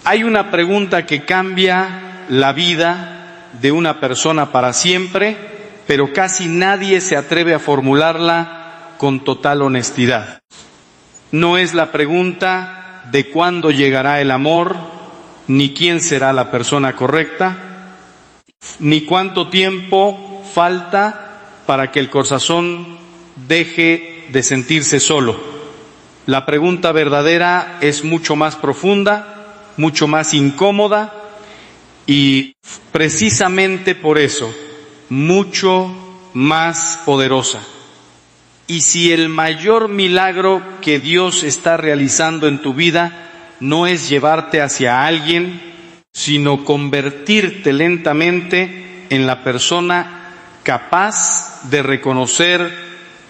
Hay una pregunta que cambia la vida de una persona para siempre, pero casi nadie se atreve a formularla con total honestidad. No es la pregunta de cuándo llegará el amor, ni quién será la persona correcta, ni cuánto tiempo falta para que el corazón deje de sentirse solo. La pregunta verdadera es mucho más profunda, mucho más incómoda y precisamente por eso mucho más poderosa. Y si el mayor milagro que Dios está realizando en tu vida no es llevarte hacia alguien, sino convertirte lentamente en la persona capaz de reconocer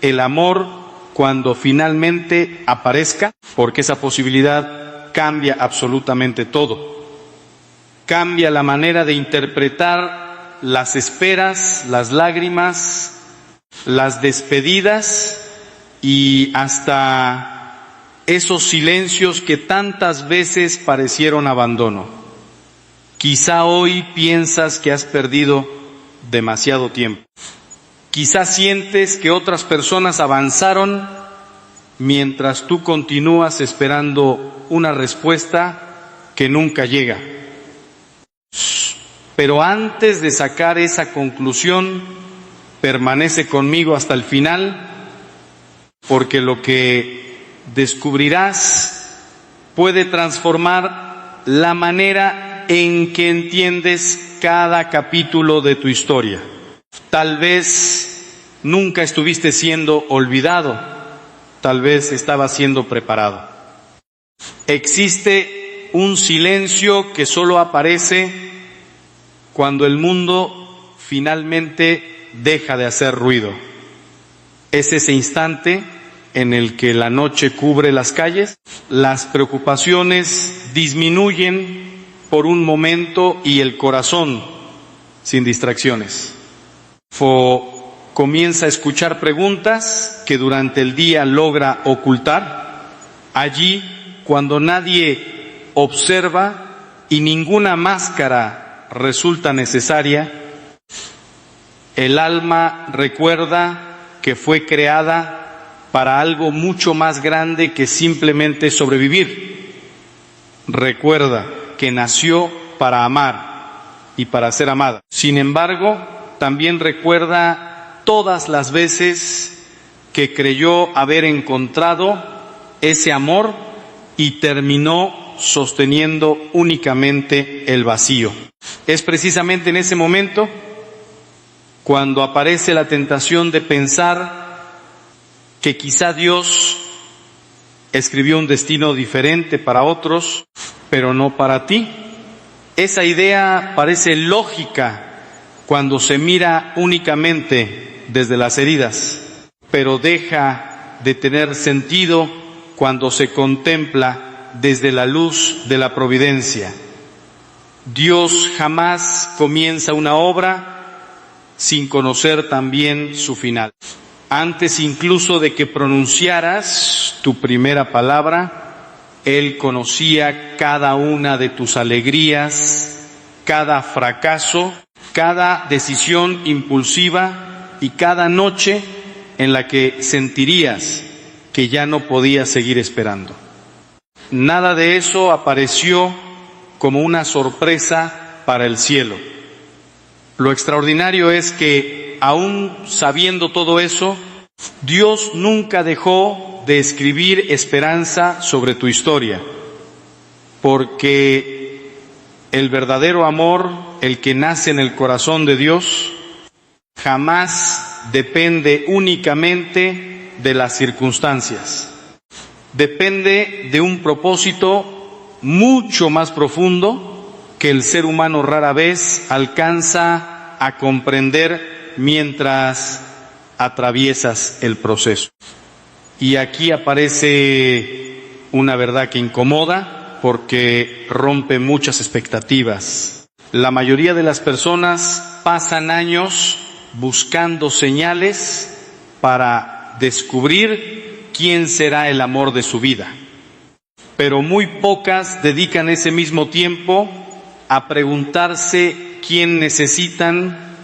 el amor cuando finalmente aparezca, porque esa posibilidad cambia absolutamente todo. Cambia la manera de interpretar las esperas, las lágrimas, las despedidas y hasta esos silencios que tantas veces parecieron abandono. Quizá hoy piensas que has perdido demasiado tiempo. Quizá sientes que otras personas avanzaron mientras tú continúas esperando una respuesta que nunca llega. Pero antes de sacar esa conclusión, permanece conmigo hasta el final, porque lo que descubrirás puede transformar la manera en que entiendes cada capítulo de tu historia. Tal vez nunca estuviste siendo olvidado, tal vez estabas siendo preparado. Existe un silencio que solo aparece cuando el mundo finalmente deja de hacer ruido. Es ese instante en el que la noche cubre las calles, las preocupaciones disminuyen por un momento y el corazón, sin distracciones, comienza a escuchar preguntas que durante el día logra ocultar. Allí, cuando nadie observa y ninguna máscara resulta necesaria, el alma recuerda que fue creada para algo mucho más grande que simplemente sobrevivir. Recuerda que nació para amar y para ser amada. Sin embargo, también recuerda todas las veces que creyó haber encontrado ese amor y terminó sosteniendo únicamente el vacío. Es precisamente en ese momento cuando aparece la tentación de pensar que quizá Dios escribió un destino diferente para otros, pero no para ti. Esa idea parece lógica cuando se mira únicamente desde las heridas, pero deja de tener sentido cuando se contempla desde la luz de la providencia. Dios jamás comienza una obra sin conocer también su final. Antes incluso de que pronunciaras tu primera palabra, Él conocía cada una de tus alegrías, cada fracaso, cada decisión impulsiva y cada noche en la que sentirías que ya no podías seguir esperando. Nada de eso apareció como una sorpresa para el cielo. Lo extraordinario es que, aún sabiendo todo eso, Dios nunca dejó de escribir esperanza sobre tu historia, porque el verdadero amor, el que nace en el corazón de Dios, jamás depende únicamente de las circunstancias. Depende de un propósito mucho más profundo que el ser humano rara vez alcanza a comprender mientras atraviesas el proceso. Y aquí aparece una verdad que incomoda porque rompe muchas expectativas. La mayoría de las personas pasan años buscando señales para descubrir quién será el amor de su vida. pero muy pocas dedican ese mismo tiempo a preguntarse quién necesitan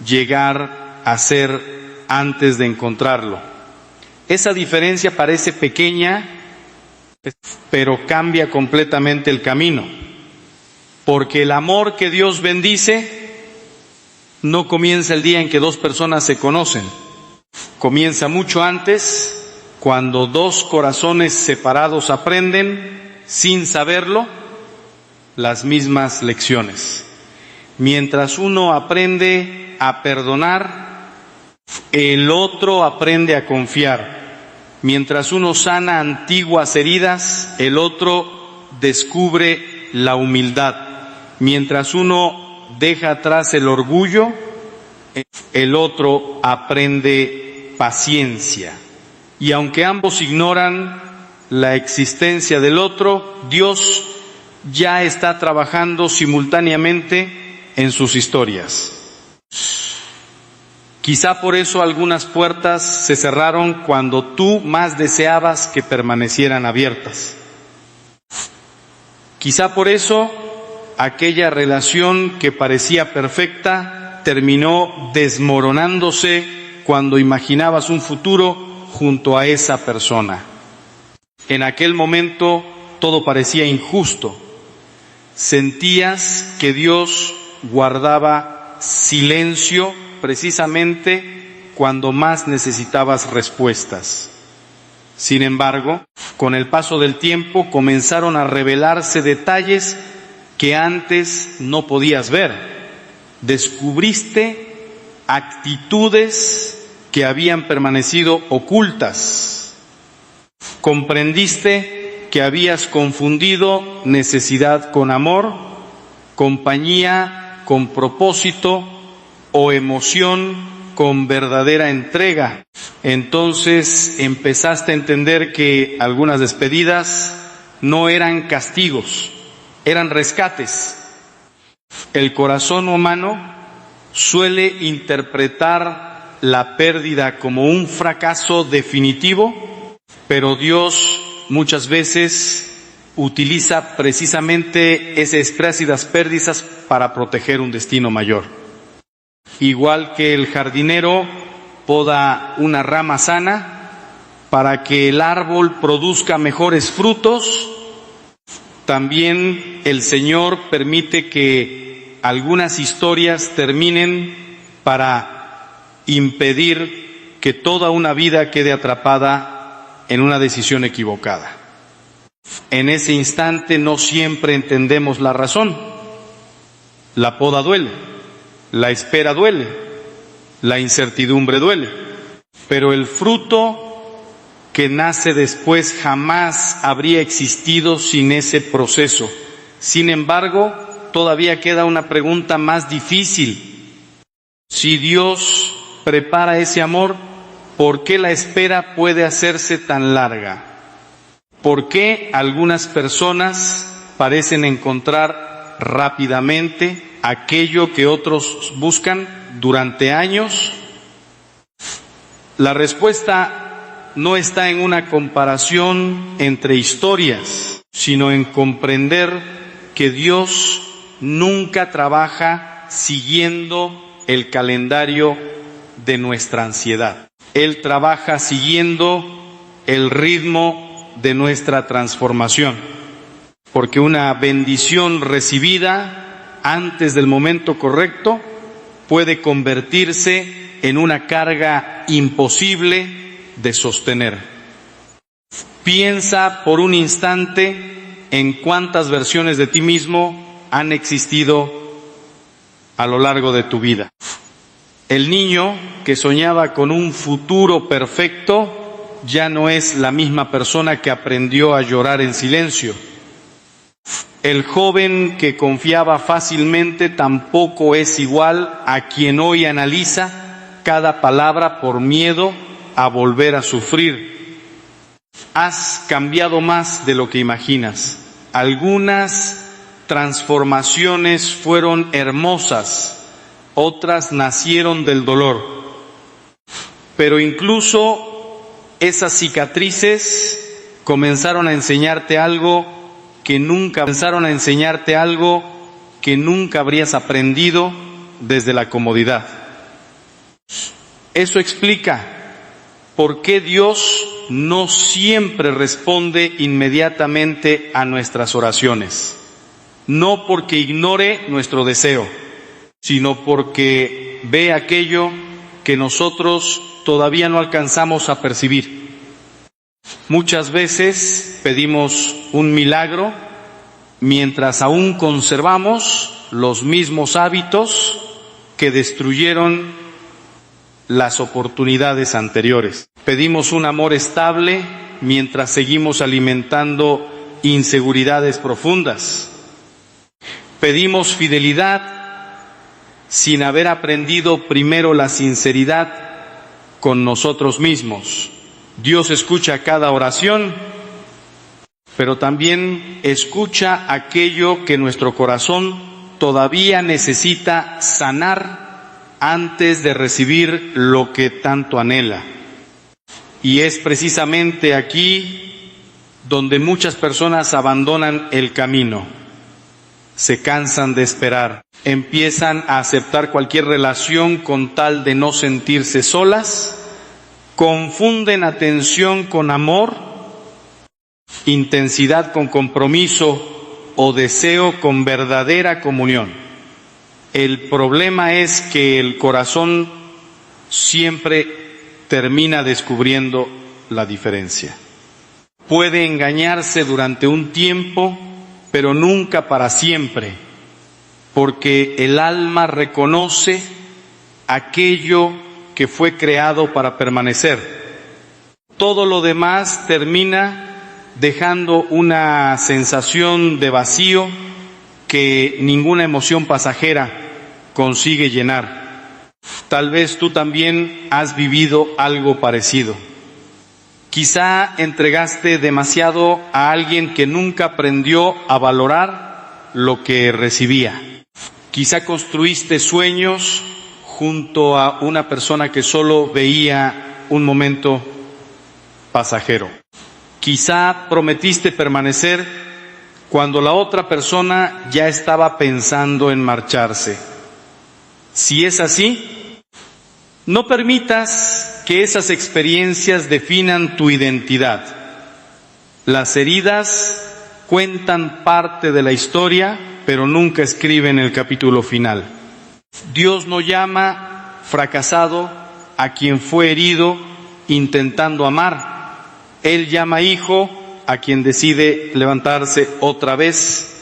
llegar a ser antes de encontrarlo. Esa diferencia parece pequeña, pero cambia completamente el camino, porque el amor que Dios bendice no comienza el día en que dos personas se conocen, comienza mucho antes, cuando dos corazones separados aprenden, sin saberlo, las mismas lecciones. Mientras uno aprende a perdonar, el otro aprende a confiar. Mientras uno sana antiguas heridas, el otro descubre la humildad. Mientras uno deja atrás el orgullo, el otro aprende paciencia. Y aunque ambos ignoran la existencia del otro, Dios ya está trabajando simultáneamente en sus historias. Quizá por eso algunas puertas se cerraron cuando tú más deseabas que permanecieran abiertas. Quizá por eso aquella relación que parecía perfecta terminó desmoronándose cuando imaginabas un futuro junto a esa persona. En aquel momento todo parecía injusto. Sentías que Dios guardaba silencio precisamente cuando más necesitabas respuestas. Sin embargo, con el paso del tiempo comenzaron a revelarse detalles que antes no podías ver. Descubriste actitudes que habían permanecido ocultas. Comprendiste que habías confundido necesidad con amor, compañía con propósito o emoción con verdadera entrega. Entonces empezaste a entender que algunas despedidas no eran castigos, eran rescates. El corazón humano suele interpretar la pérdida como un fracaso definitivo, pero Dios muchas veces utiliza precisamente esas crecidas pérdidas para proteger un destino mayor. Igual que el jardinero poda una rama sana para que el árbol produzca mejores frutos, también el Señor permite que algunas historias terminen para impedir que toda una vida quede atrapada en una decisión equivocada. En ese instante no siempre entendemos la razón. La poda duele, la espera duele, la incertidumbre duele, pero el fruto que nace después jamás habría existido sin ese proceso. Sin embargo, todavía queda una pregunta más difícil. Si Dios prepara ese amor, ¿por qué la espera puede hacerse tan larga? ¿Por qué algunas personas parecen encontrar rápidamente aquello que otros buscan durante años? La respuesta no está en una comparación entre historias, sino en comprender que Dios nunca trabaja siguiendo el calendario de nuestra ansiedad. Él trabaja siguiendo el ritmo de nuestra transformación, porque una bendición recibida antes del momento correcto puede convertirse en una carga imposible de sostener. Piensa por un instante en cuántas versiones de ti mismo han existido a lo largo de tu vida. El niño que soñaba con un futuro perfecto ya no es la misma persona que aprendió a llorar en silencio. El joven que confiaba fácilmente tampoco es igual a quien hoy analiza cada palabra por miedo a volver a sufrir. Has cambiado más de lo que imaginas. Algunas transformaciones fueron hermosas, otras nacieron del dolor. Pero incluso esas cicatrices comenzaron a enseñarte algo que nunca comenzaron a enseñarte algo que nunca habrías aprendido desde la comodidad. Eso explica por qué Dios no siempre responde inmediatamente a nuestras oraciones. No porque ignore nuestro deseo, sino porque ve aquello que nosotros todavía no alcanzamos a percibir. Muchas veces pedimos un milagro mientras aún conservamos los mismos hábitos que destruyeron las oportunidades anteriores. Pedimos un amor estable mientras seguimos alimentando inseguridades profundas. Pedimos fidelidad sin haber aprendido primero la sinceridad con nosotros mismos. Dios escucha cada oración, pero también escucha aquello que nuestro corazón todavía necesita sanar antes de recibir lo que tanto anhela. Y es precisamente aquí donde muchas personas abandonan el camino, se cansan de esperar, empiezan a aceptar cualquier relación con tal de no sentirse solas, confunden atención con amor, intensidad con compromiso o deseo con verdadera comunión. El problema es que el corazón siempre termina descubriendo la diferencia. Puede engañarse durante un tiempo, pero nunca para siempre, porque el alma reconoce aquello que fue creado para permanecer. Todo lo demás termina dejando una sensación de vacío que ninguna emoción pasajera consigue llenar. Tal vez tú también has vivido algo parecido. Quizá entregaste demasiado a alguien que nunca aprendió a valorar lo que recibía. Quizá construiste sueños junto a una persona que solo veía un momento pasajero. Quizá prometiste permanecer cuando la otra persona ya estaba pensando en marcharse. Si es así, no permitas que esas experiencias definan tu identidad. Las heridas cuentan parte de la historia, pero nunca escriben el capítulo final. Dios no llama fracasado a quien fue herido intentando amar. Él llama hijo a quien decide levantarse otra vez.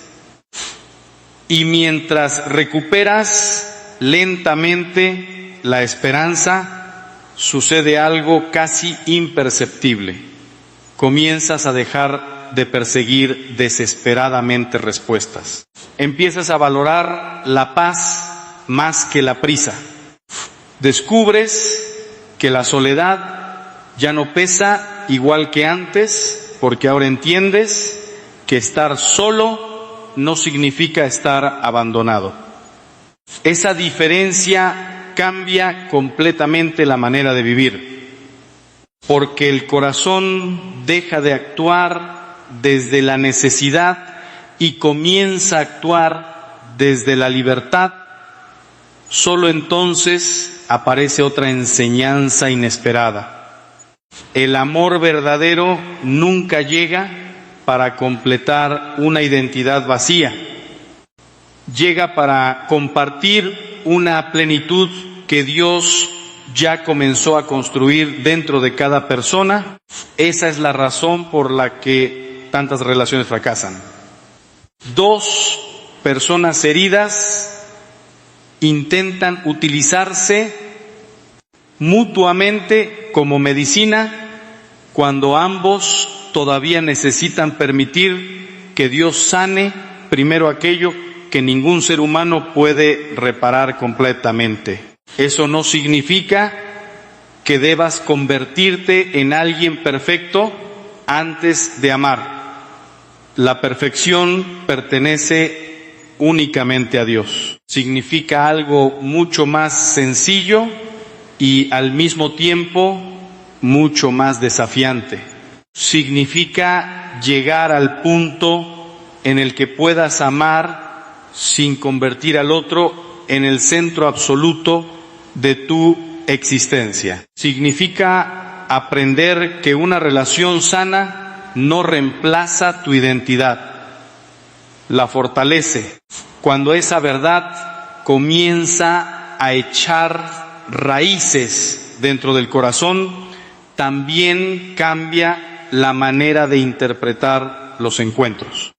Y mientras recuperas lentamente la esperanza, sucede algo casi imperceptible. Comienzas a dejar de perseguir desesperadamente respuestas. Empiezas a valorar la paz más que la prisa. Descubres que la soledad ya no pesa igual que antes, porque ahora entiendes que estar solo no significa estar abandonado. Esa diferencia cambia completamente la manera de vivir, porque el corazón deja de actuar desde la necesidad y comienza a actuar desde la libertad. Solo entonces aparece otra enseñanza inesperada. El amor verdadero nunca llega para completar una identidad vacía. Llega para compartir una plenitud que Dios ya comenzó a construir dentro de cada persona. Esa es la razón por la que tantas relaciones fracasan. Dos personas heridas intentan utilizarse mutuamente como medicina cuando ambos todavía necesitan permitir que Dios sane primero aquello que ningún ser humano puede reparar completamente. Eso no significa que debas convertirte en alguien perfecto antes de amar. La perfección pertenece únicamente a Dios. Significa algo mucho más sencillo y al mismo tiempo mucho más desafiante. Significa llegar al punto en el que puedas amar sin convertir al otro en el centro absoluto de tu existencia. Significa aprender que una relación sana no reemplaza tu identidad, la fortalece. Cuando esa verdad comienza a echar raíces dentro del corazón, también cambia la manera de interpretar los encuentros.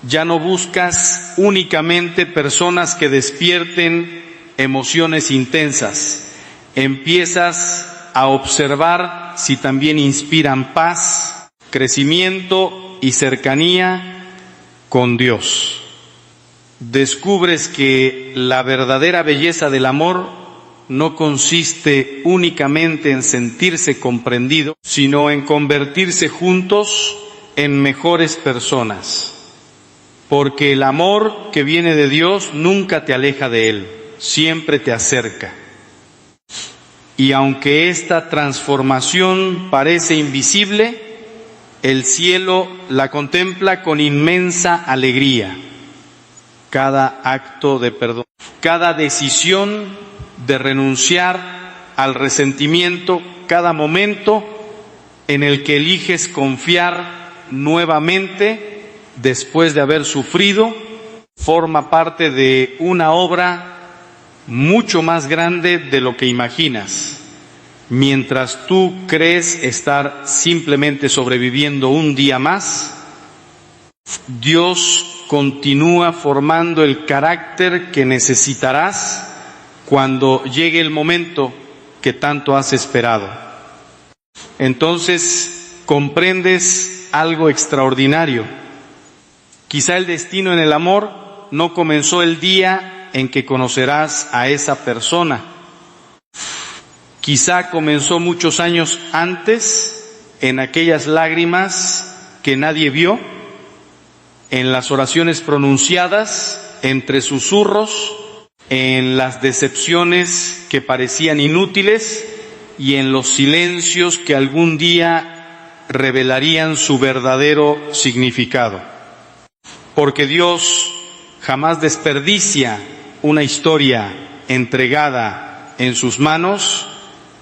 Ya no buscas únicamente personas que despierten emociones intensas. Empiezas a observar si también inspiran paz, crecimiento y cercanía con Dios. Descubres que la verdadera belleza del amor no consiste únicamente en sentirse comprendido, sino en convertirse juntos en mejores personas. Porque el amor que viene de Dios nunca te aleja de Él, siempre te acerca. Y aunque esta transformación parece invisible, el cielo la contempla con inmensa alegría. Cada acto de perdón, cada decisión de renunciar al resentimiento, cada momento en el que eliges confiar nuevamente después de haber sufrido, forma parte de una obra mucho más grande de lo que imaginas. Mientras tú crees estar simplemente sobreviviendo un día más, Dios continúa formando el carácter que necesitarás cuando llegue el momento que tanto has esperado. Entonces comprendes algo extraordinario. Quizá el destino en el amor no comenzó el día en que conocerás a esa persona. Quizá comenzó muchos años antes, en aquellas lágrimas que nadie vio, en las oraciones pronunciadas, entre susurros, en las decepciones que parecían inútiles y en los silencios que algún día revelarían su verdadero significado. Porque Dios jamás desperdicia una historia entregada en sus manos,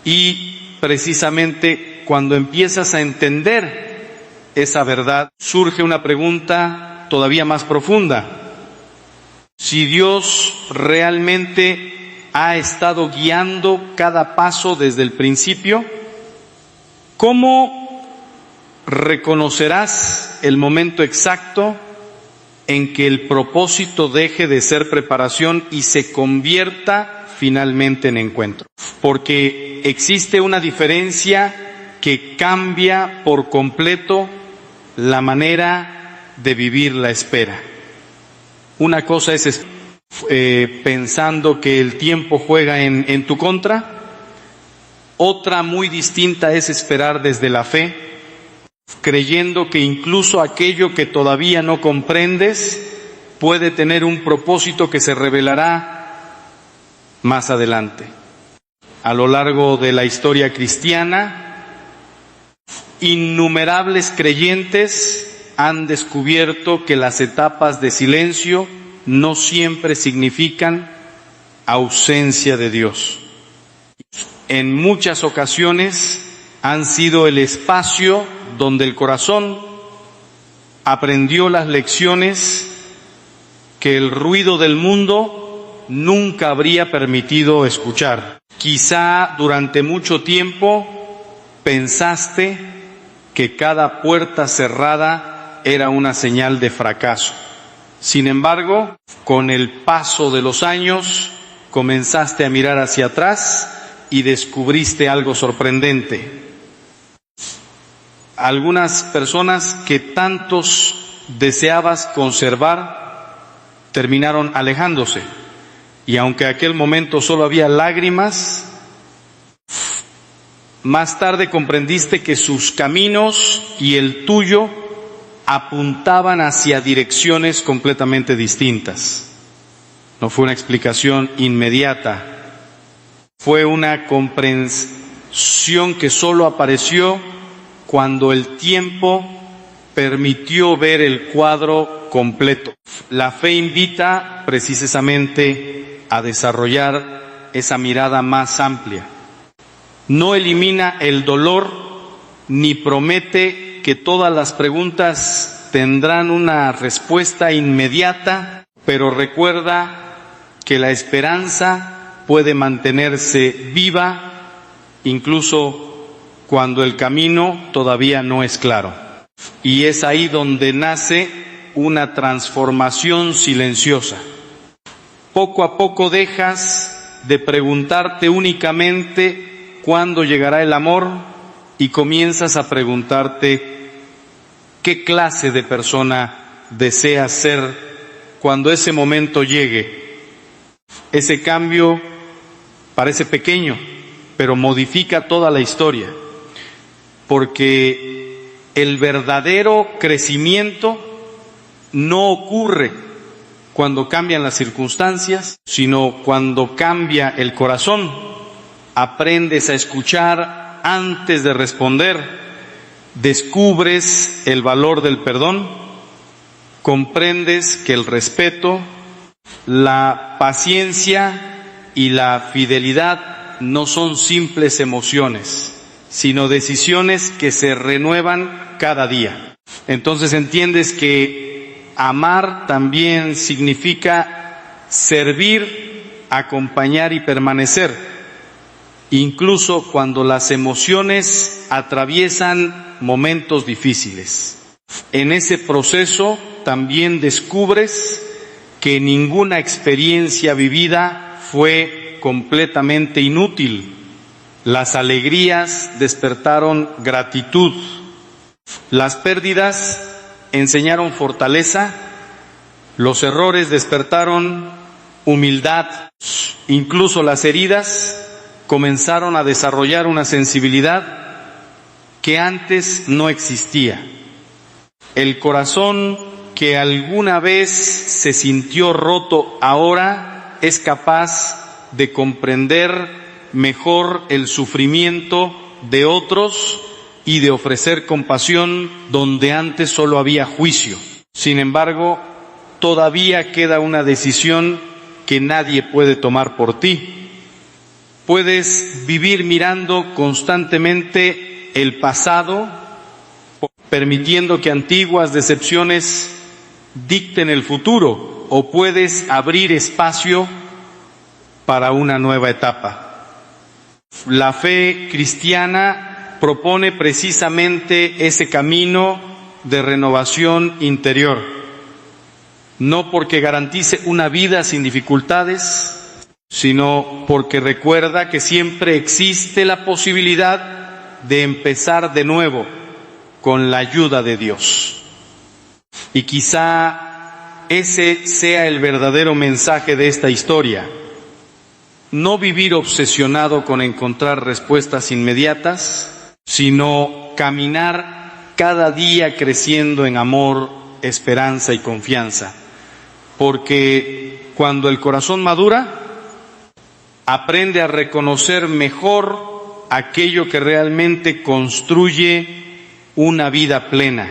y precisamente cuando empiezas a entender esa verdad, surge una pregunta todavía más profunda. Si Dios realmente ha estado guiando cada paso desde el principio, ¿cómo reconocerás el momento exacto en que el propósito deje de ser preparación y se convierta finalmente en encuentro? Porque existe una diferencia que cambia por completo la manera de vivir la espera. Una cosa es pensando que el tiempo juega en tu contra. Otra muy distinta es esperar desde la fe, creyendo que incluso aquello que todavía no comprendes puede tener un propósito que se revelará más adelante. A lo largo de la historia cristiana, innumerables creyentes han descubierto que las etapas de silencio no siempre significan ausencia de Dios. En muchas ocasiones han sido el espacio donde el corazón aprendió las lecciones que el ruido del mundo nunca habría permitido escuchar. Quizá durante mucho tiempo pensaste que cada puerta cerrada era una señal de fracaso. Sin embargo, con el paso de los años, comenzaste a mirar hacia atrás y descubriste algo sorprendente. Algunas personas que tantos deseabas conservar terminaron alejándose. Y aunque en aquel momento solo había lágrimas, más tarde comprendiste que sus caminos y el tuyo apuntaban hacia direcciones completamente distintas. No fue una explicación inmediata, fue una comprensión que solo apareció cuando el tiempo permitió ver el cuadro completo. La fe invita precisamente a desarrollar esa mirada más amplia. No elimina el dolor ni promete que todas las preguntas tendrán una respuesta inmediata, pero recuerda que la esperanza puede mantenerse viva incluso cuando el camino todavía no es claro. Y es ahí donde nace una transformación silenciosa. Poco a poco dejas de preguntarte únicamente cuándo llegará el amor y comienzas a preguntarte qué clase de persona deseas ser cuando ese momento llegue. Ese cambio parece pequeño, pero modifica toda la historia, porque el verdadero crecimiento no ocurre cuando cambian las circunstancias, sino cuando cambia el corazón. Aprendes a escuchar antes de responder, descubres el valor del perdón, comprendes que el respeto, la paciencia y la fidelidad no son simples emociones, sino decisiones que se renuevan cada día. Entonces entiendes que amar también significa servir, acompañar y permanecer, incluso cuando las emociones atraviesan momentos difíciles. En ese proceso también descubres que ninguna experiencia vivida fue completamente inútil. Las alegrías despertaron gratitud, las pérdidas enseñaron fortaleza, los errores despertaron humildad, incluso las heridas comenzaron a desarrollar una sensibilidad que antes no existía. El corazón que alguna vez se sintió roto ahora es capaz de comprender mejor el sufrimiento de otros y de ofrecer compasión donde antes solo había juicio. Sin embargo, todavía queda una decisión que nadie puede tomar por ti. Puedes vivir mirando constantemente el pasado, permitiendo que antiguas decepciones dicten el futuro, o puedes abrir espacio para una nueva etapa. La fe cristiana propone precisamente ese camino de renovación interior, no porque garantice una vida sin dificultades, sino porque recuerda que siempre existe la posibilidad de empezar de nuevo con la ayuda de Dios. Y quizá ese sea el verdadero mensaje de esta historia. No vivir obsesionado con encontrar respuestas inmediatas, sino caminar cada día creciendo en amor, esperanza y confianza. Porque cuando el corazón madura, aprende a reconocer mejor aquello que realmente construye una vida plena.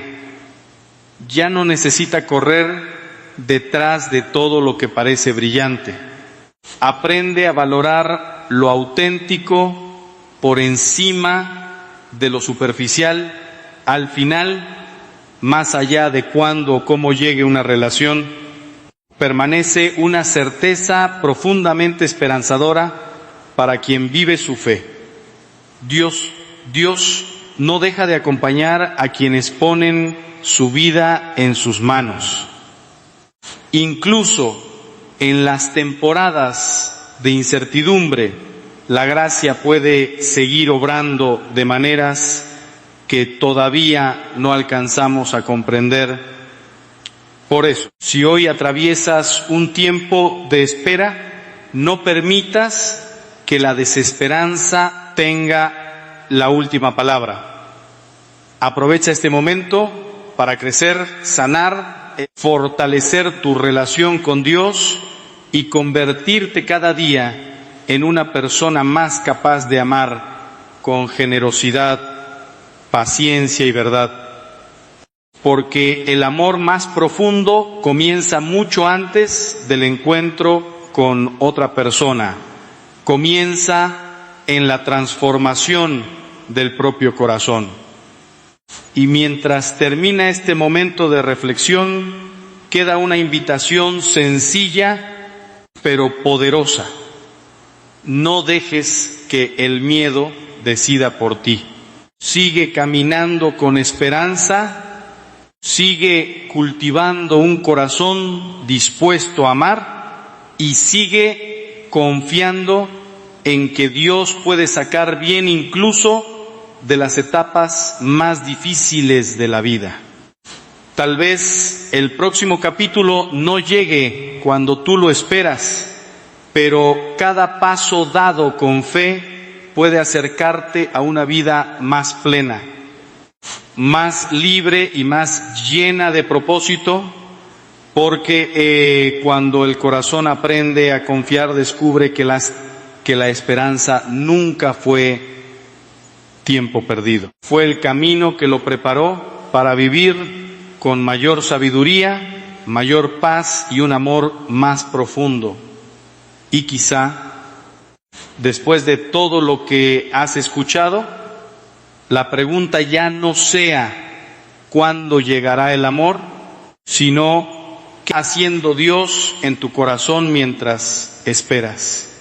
Ya no necesita correr detrás de todo lo que parece brillante. Aprende a valorar lo auténtico por encima de lo superficial. Al final, más allá de cuándo o cómo llegue una relación, permanece una certeza profundamente esperanzadora para quien vive su fe. Dios no deja de acompañar a quienes ponen su vida en sus manos. Incluso en las temporadas de incertidumbre, la gracia puede seguir obrando de maneras que todavía no alcanzamos a comprender. Por eso, si hoy atraviesas un tiempo de espera, no permitas que la desesperanza tenga la última palabra. Aprovecha este momento para crecer, sanar, fortalecer tu relación con Dios y convertirte cada día en una persona más capaz de amar con generosidad, paciencia y verdad. porque el amor más profundo comienza mucho antes del encuentro con otra persona. Comienza en la transformación del propio corazón. Y mientras termina este momento de reflexión, queda una invitación sencilla pero poderosa. No dejes que el miedo decida por ti. Sigue caminando con esperanza, sigue cultivando un corazón dispuesto a amar y sigue confiando en que Dios puede sacar bien incluso de las etapas más difíciles de la vida. Tal vez el próximo capítulo no llegue cuando tú lo esperas, pero cada paso dado con fe puede acercarte a una vida más plena, más libre y más llena de propósito, porque cuando el corazón aprende a confiar, descubre que la esperanza nunca fue tiempo perdido. Fue el camino que lo preparó para vivir con mayor sabiduría, mayor paz y un amor más profundo. Y quizá, después de todo lo que has escuchado, la pregunta ya no sea ¿cuándo llegará el amor?, sino ¿qué está haciendo Dios en tu corazón mientras esperas?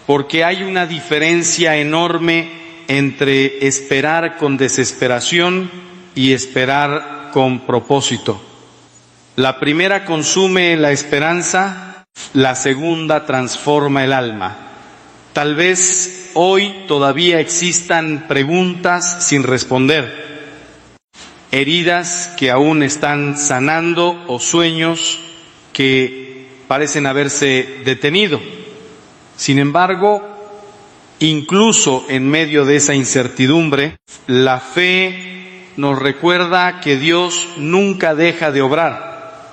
Porque hay una diferencia enorme entre esperar con desesperación y esperar con propósito. La primera consume la esperanza, la segunda transforma el alma. Tal vez hoy todavía existan preguntas sin responder, heridas que aún están sanando o sueños que parecen haberse detenido. Sin embargo, incluso en medio de esa incertidumbre, la fe nos recuerda que Dios nunca deja de obrar,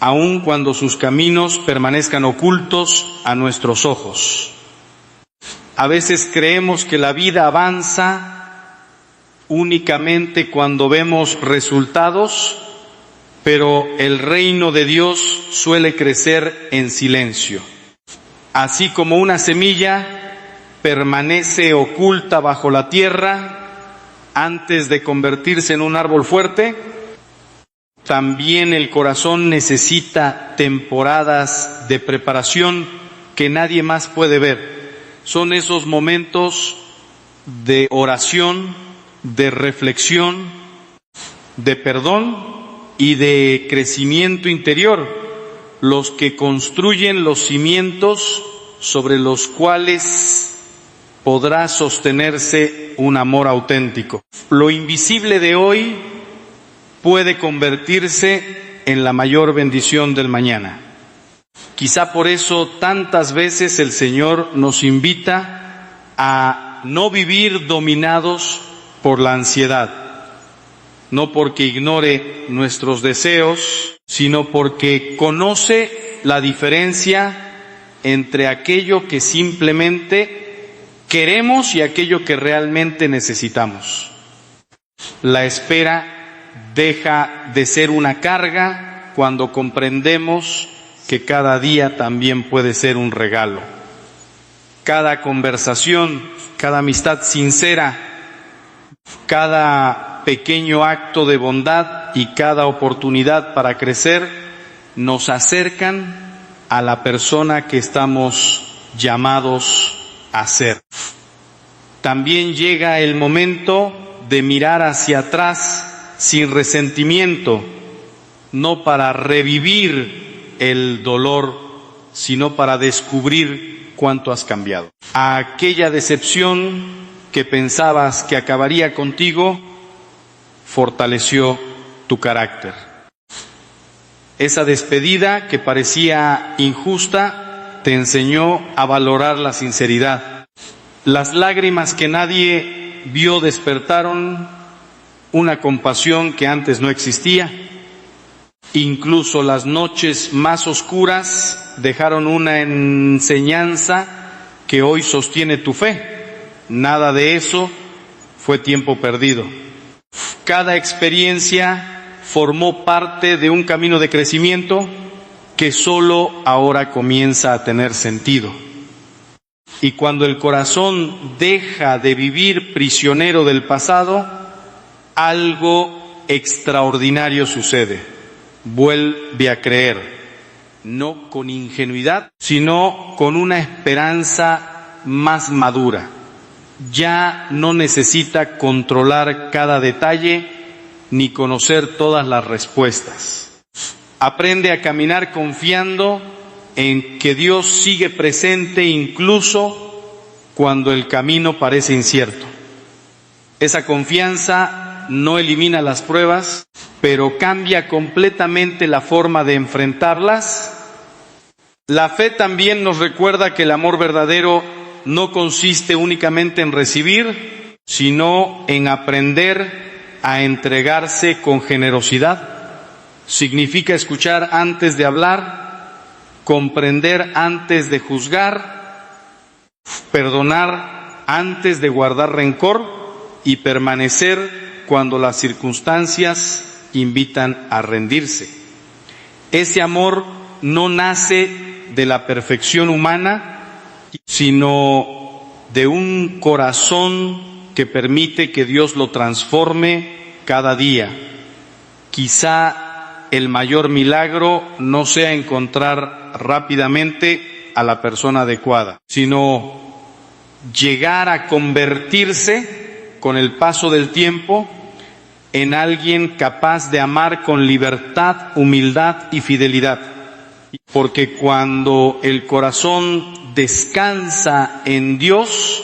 aun cuando sus caminos permanezcan ocultos a nuestros ojos. A veces creemos que la vida avanza únicamente cuando vemos resultados, pero el reino de Dios suele crecer en silencio. Así como una semilla permanece oculta bajo la tierra antes de convertirse en un árbol fuerte, también el corazón necesita temporadas de preparación que nadie más puede ver. Son esos momentos de oración, de reflexión, de perdón y de crecimiento interior, los que construyen los cimientos sobre los cuales podrá sostenerse un amor auténtico. Lo invisible de hoy puede convertirse en la mayor bendición del mañana. Quizá por eso tantas veces el Señor nos invita a no vivir dominados por la ansiedad, no porque ignore nuestros deseos, sino porque conoce la diferencia entre aquello que simplemente queremos y aquello que realmente necesitamos. La espera deja de ser una carga cuando comprendemos que cada día también puede ser un regalo. Cada conversación, cada amistad sincera, cada pequeño acto de bondad y cada oportunidad para crecer nos acercan a la persona que estamos llamados a ser. También llega el momento de mirar hacia atrás sin resentimiento, no para revivir el dolor, sino para descubrir cuánto has cambiado. A aquella decepción que pensabas que acabaría contigo, fortaleció tu carácter. Esa despedida que parecía injusta te enseñó a valorar la sinceridad. Las lágrimas que nadie vio despertaron una compasión que antes no existía. Incluso las noches más oscuras dejaron una enseñanza que hoy sostiene tu fe. Nada de eso fue tiempo perdido. Cada experiencia formó parte de un camino de crecimiento que solo ahora comienza a tener sentido. Y cuando el corazón deja de vivir prisionero del pasado, algo extraordinario sucede. Vuelve a creer, no con ingenuidad, sino con una esperanza más madura. Ya no necesita controlar cada detalle ni conocer todas las respuestas. Aprende a caminar confiando en que Dios sigue presente incluso cuando el camino parece incierto. Esa confianza no elimina las pruebas, pero cambia completamente la forma de enfrentarlas. La fe también nos recuerda que el amor verdadero no consiste únicamente en recibir, sino en aprender a entregarse con generosidad. Significa escuchar antes de hablar, comprender antes de juzgar, perdonar antes de guardar rencor y permanecer cuando las circunstancias invitan a rendirse. Ese amor no nace de la perfección humana, sino de un corazón que permite que Dios lo transforme cada día. Quizá el mayor milagro no sea encontrar rápidamente a la persona adecuada, sino llegar a convertirse con el paso del tiempo en alguien capaz de amar con libertad, humildad y fidelidad. Porque cuando el corazón descansa en Dios,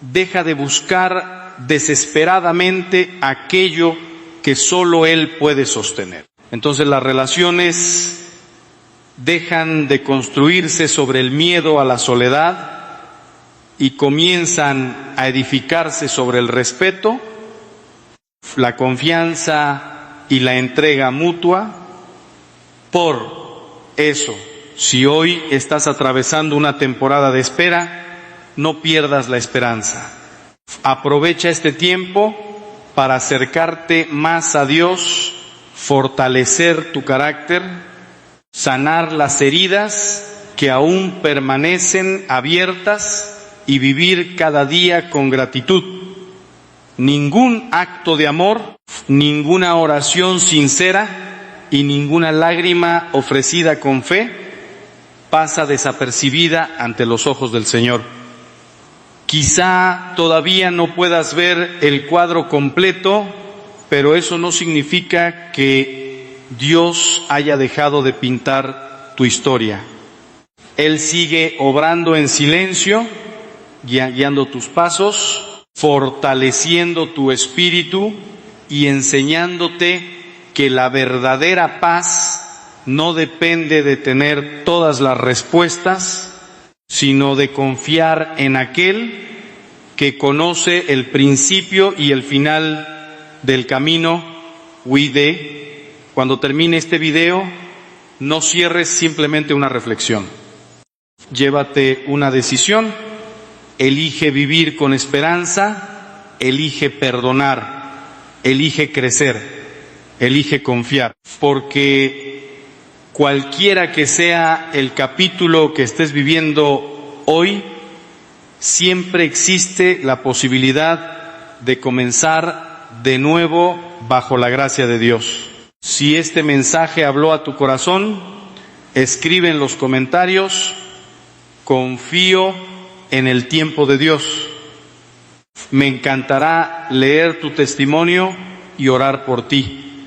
deja de buscar desesperadamente aquello que solo Él puede sostener. Entonces las relaciones dejan de construirse sobre el miedo a la soledad y comienzan a edificarse sobre el respeto, la confianza y la entrega mutua. Por eso, si hoy estás atravesando una temporada de espera, no pierdas la esperanza. Aprovecha este tiempo para acercarte más a Dios, fortalecer tu carácter, sanar las heridas que aún permanecen abiertas y vivir cada día con gratitud. Ningún acto de amor, ninguna oración sincera y ninguna lágrima ofrecida con fe pasa desapercibida ante los ojos del Señor. Quizá todavía no puedas ver el cuadro completo, pero eso no significa que Dios haya dejado de pintar tu historia. Él sigue obrando en silencio, guiando tus pasos, fortaleciendo tu espíritu y enseñándote que la verdadera paz no depende de tener todas las respuestas, sino de confiar en aquel que conoce el principio y el final del camino. Cuando termine este video, no cierres simplemente una reflexión. Llévate una decisión, elige vivir con esperanza, elige perdonar, elige crecer, elige confiar, porque cualquiera que sea el capítulo que estés viviendo hoy, siempre existe la posibilidad de comenzar de nuevo bajo la gracia de Dios. Si este mensaje habló a tu corazón, escribe en los comentarios: confío en el tiempo de Dios. Me encantará leer tu testimonio y orar por ti.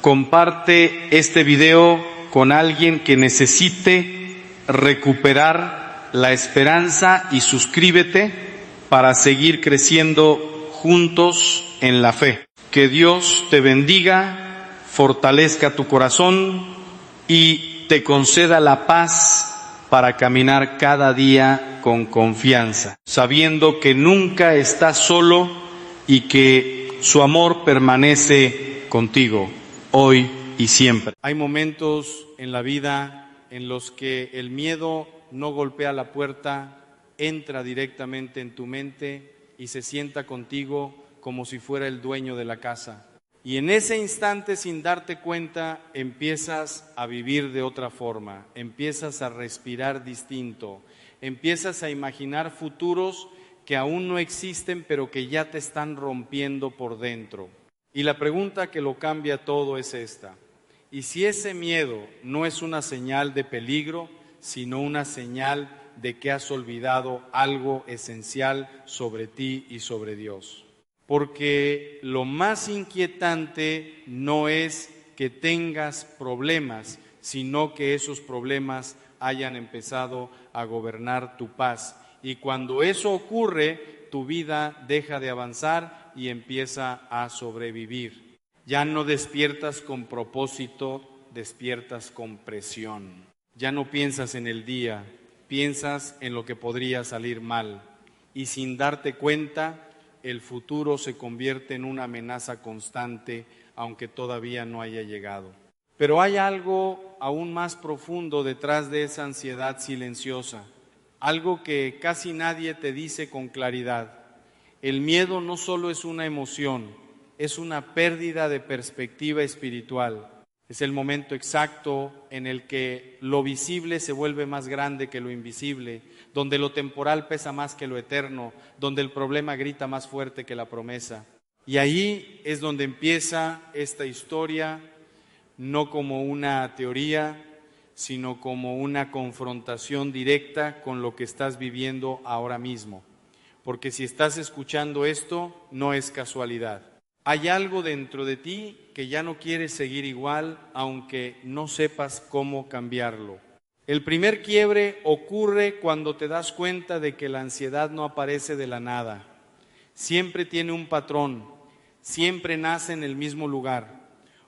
Comparte este video con alguien que necesite recuperar la esperanza y suscríbete para seguir creciendo juntos en la fe. Que Dios te bendiga, fortalezca tu corazón y te conceda la paz para caminar cada día con confianza, sabiendo que nunca estás solo y que su amor permanece contigo hoy y siempre. Hay momentos en la vida en los que el miedo no golpea la puerta, entra directamente en tu mente y se sienta contigo como si fuera el dueño de la casa. Y en ese instante, sin darte cuenta, empiezas a vivir de otra forma, empiezas a respirar distinto, empiezas a imaginar futuros que aún no existen, pero que ya te están rompiendo por dentro. Y la pregunta que lo cambia todo es esta: ¿y si ese miedo no es una señal de peligro, sino una señal de que has olvidado algo esencial sobre ti y sobre Dios? Porque lo más inquietante no es que tengas problemas, sino que esos problemas hayan empezado a gobernar tu paz. Y cuando eso ocurre, tu vida deja de avanzar y empieza a sobrevivir. Ya no despiertas con propósito, despiertas con presión. Ya no piensas en el día, piensas en lo que podría salir mal. Y sin darte cuenta, el futuro se convierte en una amenaza constante, aunque todavía no haya llegado. Pero hay algo aún más profundo detrás de esa ansiedad silenciosa, algo que casi nadie te dice con claridad. El miedo no solo es una emoción, es una pérdida de perspectiva espiritual. Es el momento exacto en el que lo visible se vuelve más grande que lo invisible, donde lo temporal pesa más que lo eterno, donde el problema grita más fuerte que la promesa. Y ahí es donde empieza esta historia, no como una teoría, sino como una confrontación directa con lo que estás viviendo ahora mismo. Porque si estás escuchando esto, no es casualidad. Hay algo dentro de ti que ya no quiere seguir igual, aunque no sepas cómo cambiarlo. El primer quiebre ocurre cuando te das cuenta de que la ansiedad no aparece de la nada. Siempre tiene un patrón, siempre nace en el mismo lugar.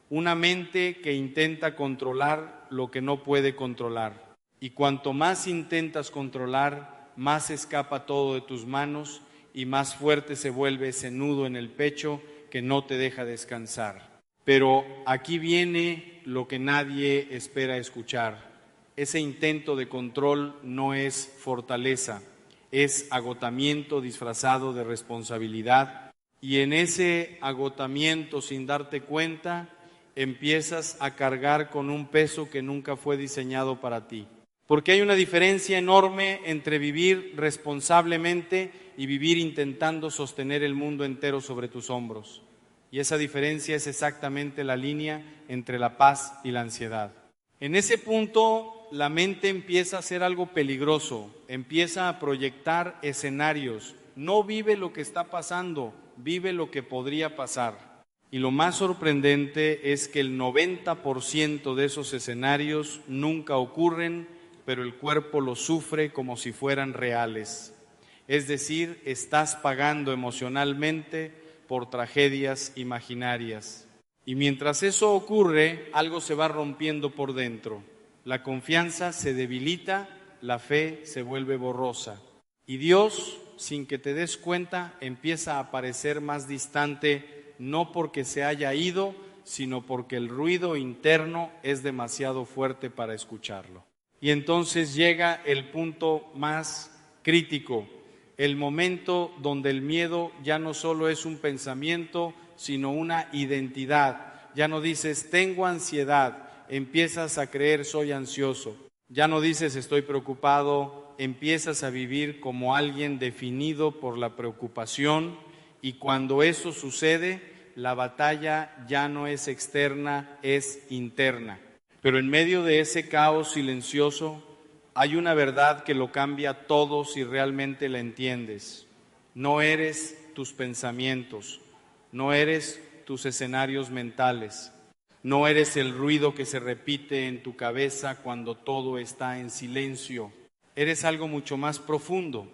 Una mente que intenta controlar lo que no puede controlar. Y cuanto más intentas controlar, más escapa todo de tus manos y más fuerte se vuelve ese nudo en el pecho que no te deja descansar. Pero aquí viene lo que nadie espera escuchar. Ese intento de control no es fortaleza, es agotamiento disfrazado de responsabilidad. Y en ese agotamiento, sin darte cuenta, empiezas a cargar con un peso que nunca fue diseñado para ti. Porque hay una diferencia enorme entre vivir responsablemente y vivir intentando sostener el mundo entero sobre tus hombros. Y esa diferencia es exactamente la línea entre la paz y la ansiedad. En ese punto, la mente empieza a hacer algo peligroso, empieza a proyectar escenarios. No vive lo que está pasando, vive lo que podría pasar. Y lo más sorprendente es que el 90% de esos escenarios nunca ocurren, pero el cuerpo los sufre como si fueran reales. Es decir, estás pagando emocionalmente por tragedias imaginarias. Y mientras eso ocurre, algo se va rompiendo por dentro. La confianza se debilita, la fe se vuelve borrosa. Y Dios, sin que te des cuenta, empieza a aparecer más distante, no porque se haya ido, sino porque el ruido interno es demasiado fuerte para escucharlo. Y entonces llega el punto más crítico, el momento donde el miedo ya no solo es un pensamiento, sino una identidad. Ya no dices, tengo ansiedad, empiezas a creer, soy ansioso. Ya no dices, estoy preocupado, empiezas a vivir como alguien definido por la preocupación. Y cuando eso sucede, la batalla ya no es externa, es interna. Pero en medio de ese caos silencioso, hay una verdad que lo cambia todo si realmente la entiendes. No eres tus pensamientos, no eres tus escenarios mentales, no eres el ruido que se repite en tu cabeza cuando todo está en silencio. Eres algo mucho más profundo,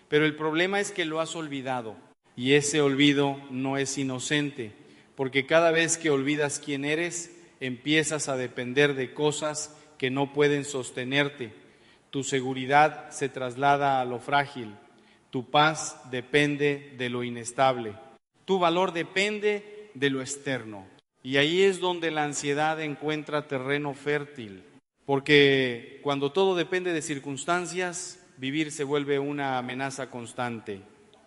pero el problema es que lo has olvidado y ese olvido no es inocente, porque cada vez que olvidas quién eres, empiezas a depender de cosas que no pueden sostenerte. Tu seguridad se traslada a lo frágil, tu paz depende de lo inestable, tu valor depende de lo externo. Y ahí es donde la ansiedad encuentra terreno fértil, porque cuando todo depende de circunstancias, vivir se vuelve una amenaza constante.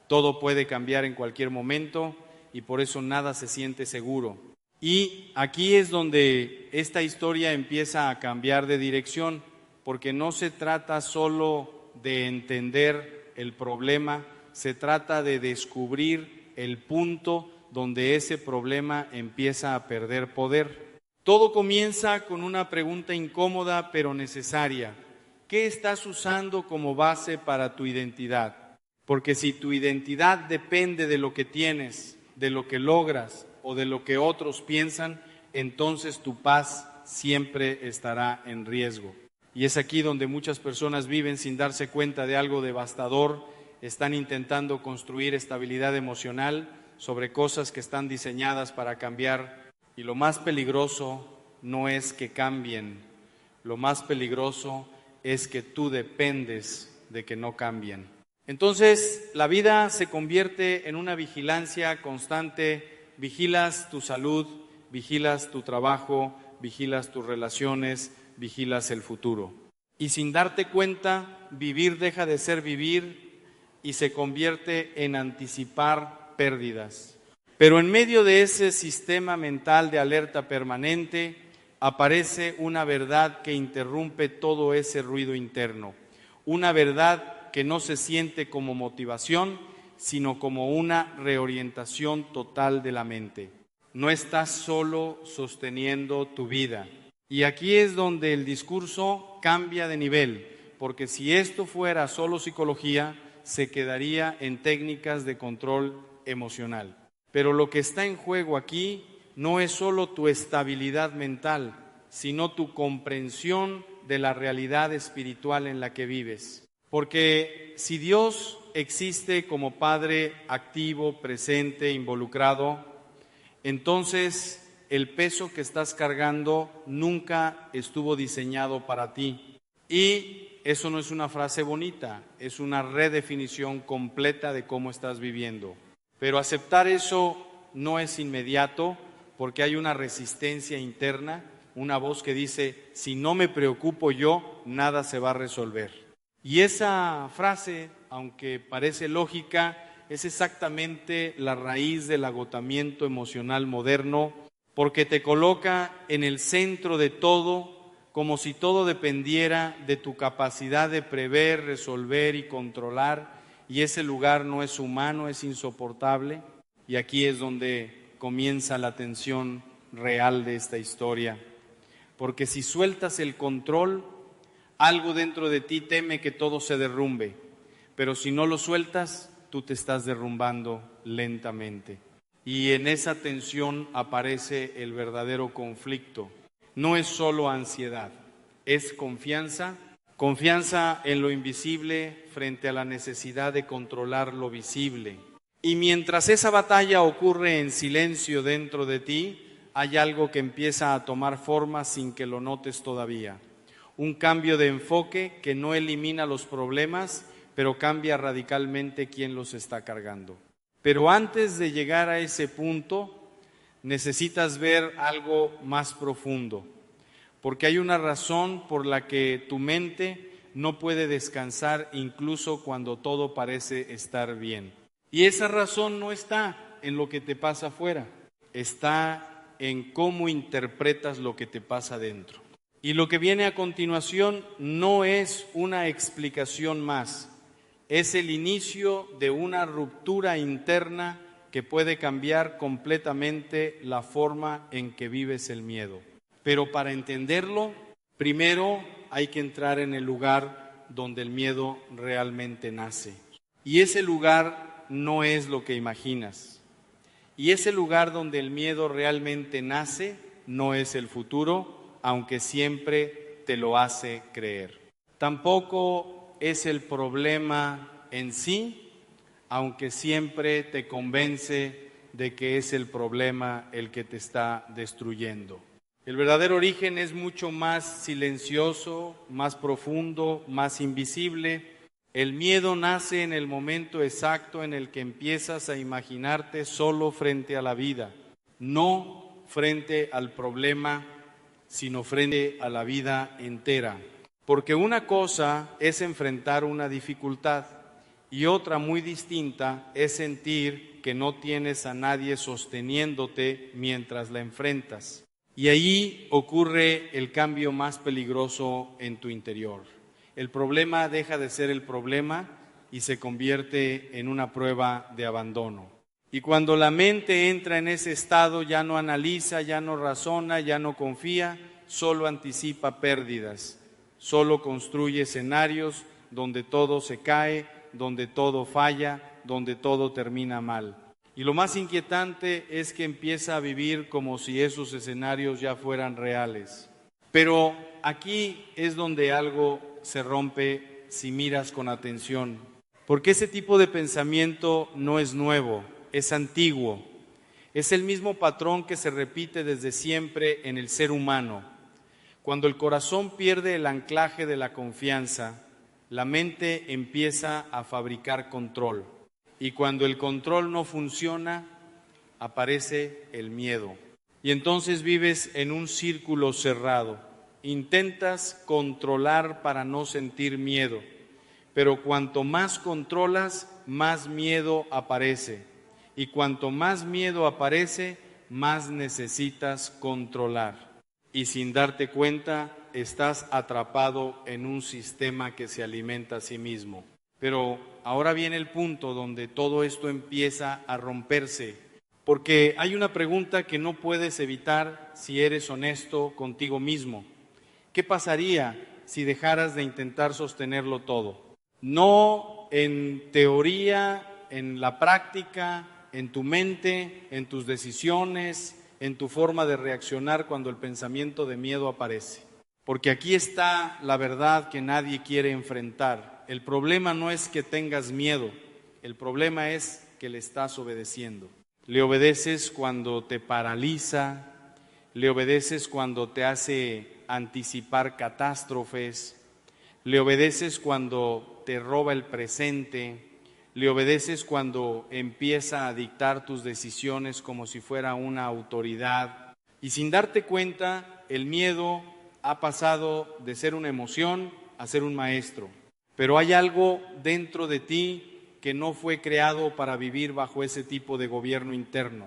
Todo puede cambiar en cualquier momento y por eso nada se siente seguro. Y aquí es donde esta historia empieza a cambiar de dirección, porque no se trata solo de entender el problema, se trata de descubrir el punto donde ese problema empieza a perder poder. Todo comienza con una pregunta incómoda pero necesaria. ¿Qué estás usando como base para tu identidad? Porque si tu identidad depende de lo que tienes, de lo que logras o de lo que otros piensan, entonces tu paz siempre estará en riesgo. Y es aquí donde muchas personas viven sin darse cuenta de algo devastador, están intentando construir estabilidad emocional sobre cosas que están diseñadas para cambiar. Y lo más peligroso no es que cambien, lo más peligroso es que tú dependes de que no cambien. Entonces, la vida se convierte en una vigilancia constante. Vigilas tu salud, vigilas tu trabajo, vigilas tus relaciones, vigilas el futuro. Y sin darte cuenta, vivir deja de ser vivir y se convierte en anticipar pérdidas. Pero en medio de ese sistema mental de alerta permanente, aparece una verdad que interrumpe todo ese ruido interno. Una verdad que no se siente como motivación, sino como una reorientación total de la mente. No estás solo sosteniendo tu vida. Y aquí es donde el discurso cambia de nivel, porque si esto fuera solo psicología, se quedaría en técnicas de control emocional. Pero lo que está en juego aquí no es solo tu estabilidad mental, sino tu comprensión de la realidad espiritual en la que vives. Porque si Dios existe como Padre activo, presente, involucrado, entonces el peso que estás cargando nunca estuvo diseñado para ti. Y eso no es una frase bonita, es una redefinición completa de cómo estás viviendo. Pero aceptar eso no es inmediato, porque hay una resistencia interna, una voz que dice, si no me preocupo yo, nada se va a resolver. Y esa frase, aunque parece lógica, es exactamente la raíz del agotamiento emocional moderno, porque te coloca en el centro de todo, como si todo dependiera de tu capacidad de prever, resolver y controlar, y ese lugar no es humano, es insoportable. Y aquí es donde comienza la tensión real de esta historia, porque si sueltas el control, algo dentro de ti teme que todo se derrumbe, pero si no lo sueltas, tú te estás derrumbando lentamente. Y en esa tensión aparece el verdadero conflicto. No es solo ansiedad, es confianza, confianza en lo invisible frente a la necesidad de controlar lo visible. Y mientras esa batalla ocurre en silencio dentro de ti, hay algo que empieza a tomar forma sin que lo notes todavía. Un cambio de enfoque que no elimina los problemas, pero cambia radicalmente quién los está cargando. Pero antes de llegar a ese punto, necesitas ver algo más profundo, porque hay una razón por la que tu mente no puede descansar incluso cuando todo parece estar bien. Y esa razón no está en lo que te pasa afuera, está en cómo interpretas lo que te pasa dentro. Y lo que viene a continuación no es una explicación más, es el inicio de una ruptura interna que puede cambiar completamente la forma en que vives el miedo. Pero para entenderlo, primero hay que entrar en el lugar donde el miedo realmente nace. Y ese lugar no es lo que imaginas. Y ese lugar donde el miedo realmente nace no es el futuro, aunque siempre te lo hace creer. Tampoco es el problema en sí, aunque siempre te convence de que es el problema el que te está destruyendo. El verdadero origen es mucho más silencioso, más profundo, más invisible. El miedo nace en el momento exacto en el que empiezas a imaginarte solo frente a la vida, no frente al problema, sino frente a la vida entera. Porque una cosa es enfrentar una dificultad y otra muy distinta es sentir que no tienes a nadie sosteniéndote mientras la enfrentas. Y ahí ocurre el cambio más peligroso en tu interior. El problema deja de ser el problema y se convierte en una prueba de abandono. Y cuando la mente entra en ese estado, ya no analiza, ya no razona, ya no confía, solo anticipa pérdidas, solo construye escenarios donde todo se cae, donde todo falla, donde todo termina mal. Y lo más inquietante es que empieza a vivir como si esos escenarios ya fueran reales. Pero aquí es donde algo se rompe si miras con atención, porque ese tipo de pensamiento no es nuevo, es antiguo. Es el mismo patrón que se repite desde siempre en el ser humano. Cuando el corazón pierde el anclaje de la confianza, la mente empieza a fabricar control. Y cuando el control no funciona, aparece el miedo. Y entonces vives en un círculo cerrado. Intentas controlar para no sentir miedo. Pero cuanto más controlas, más miedo aparece. Y cuanto más miedo aparece, más necesitas controlar. Y sin darte cuenta, estás atrapado en un sistema que se alimenta a sí mismo. Pero ahora viene el punto donde todo esto empieza a romperse, porque hay una pregunta que no puedes evitar si eres honesto contigo mismo. ¿Qué pasaría si dejaras de intentar sostenerlo todo? No en teoría, en la práctica, en tu mente, en tus decisiones, en tu forma de reaccionar cuando el pensamiento de miedo aparece. Porque aquí está la verdad que nadie quiere enfrentar. El problema no es que tengas miedo, el problema es que le estás obedeciendo. Le obedeces cuando te paraliza, le obedeces cuando te hace anticipar catástrofes, le obedeces cuando te roba el presente, le obedeces cuando empieza a dictar tus decisiones como si fuera una autoridad. Y sin darte cuenta, el miedo ha pasado de ser una emoción a ser un maestro. Pero hay algo dentro de ti que no fue creado para vivir bajo ese tipo de gobierno interno.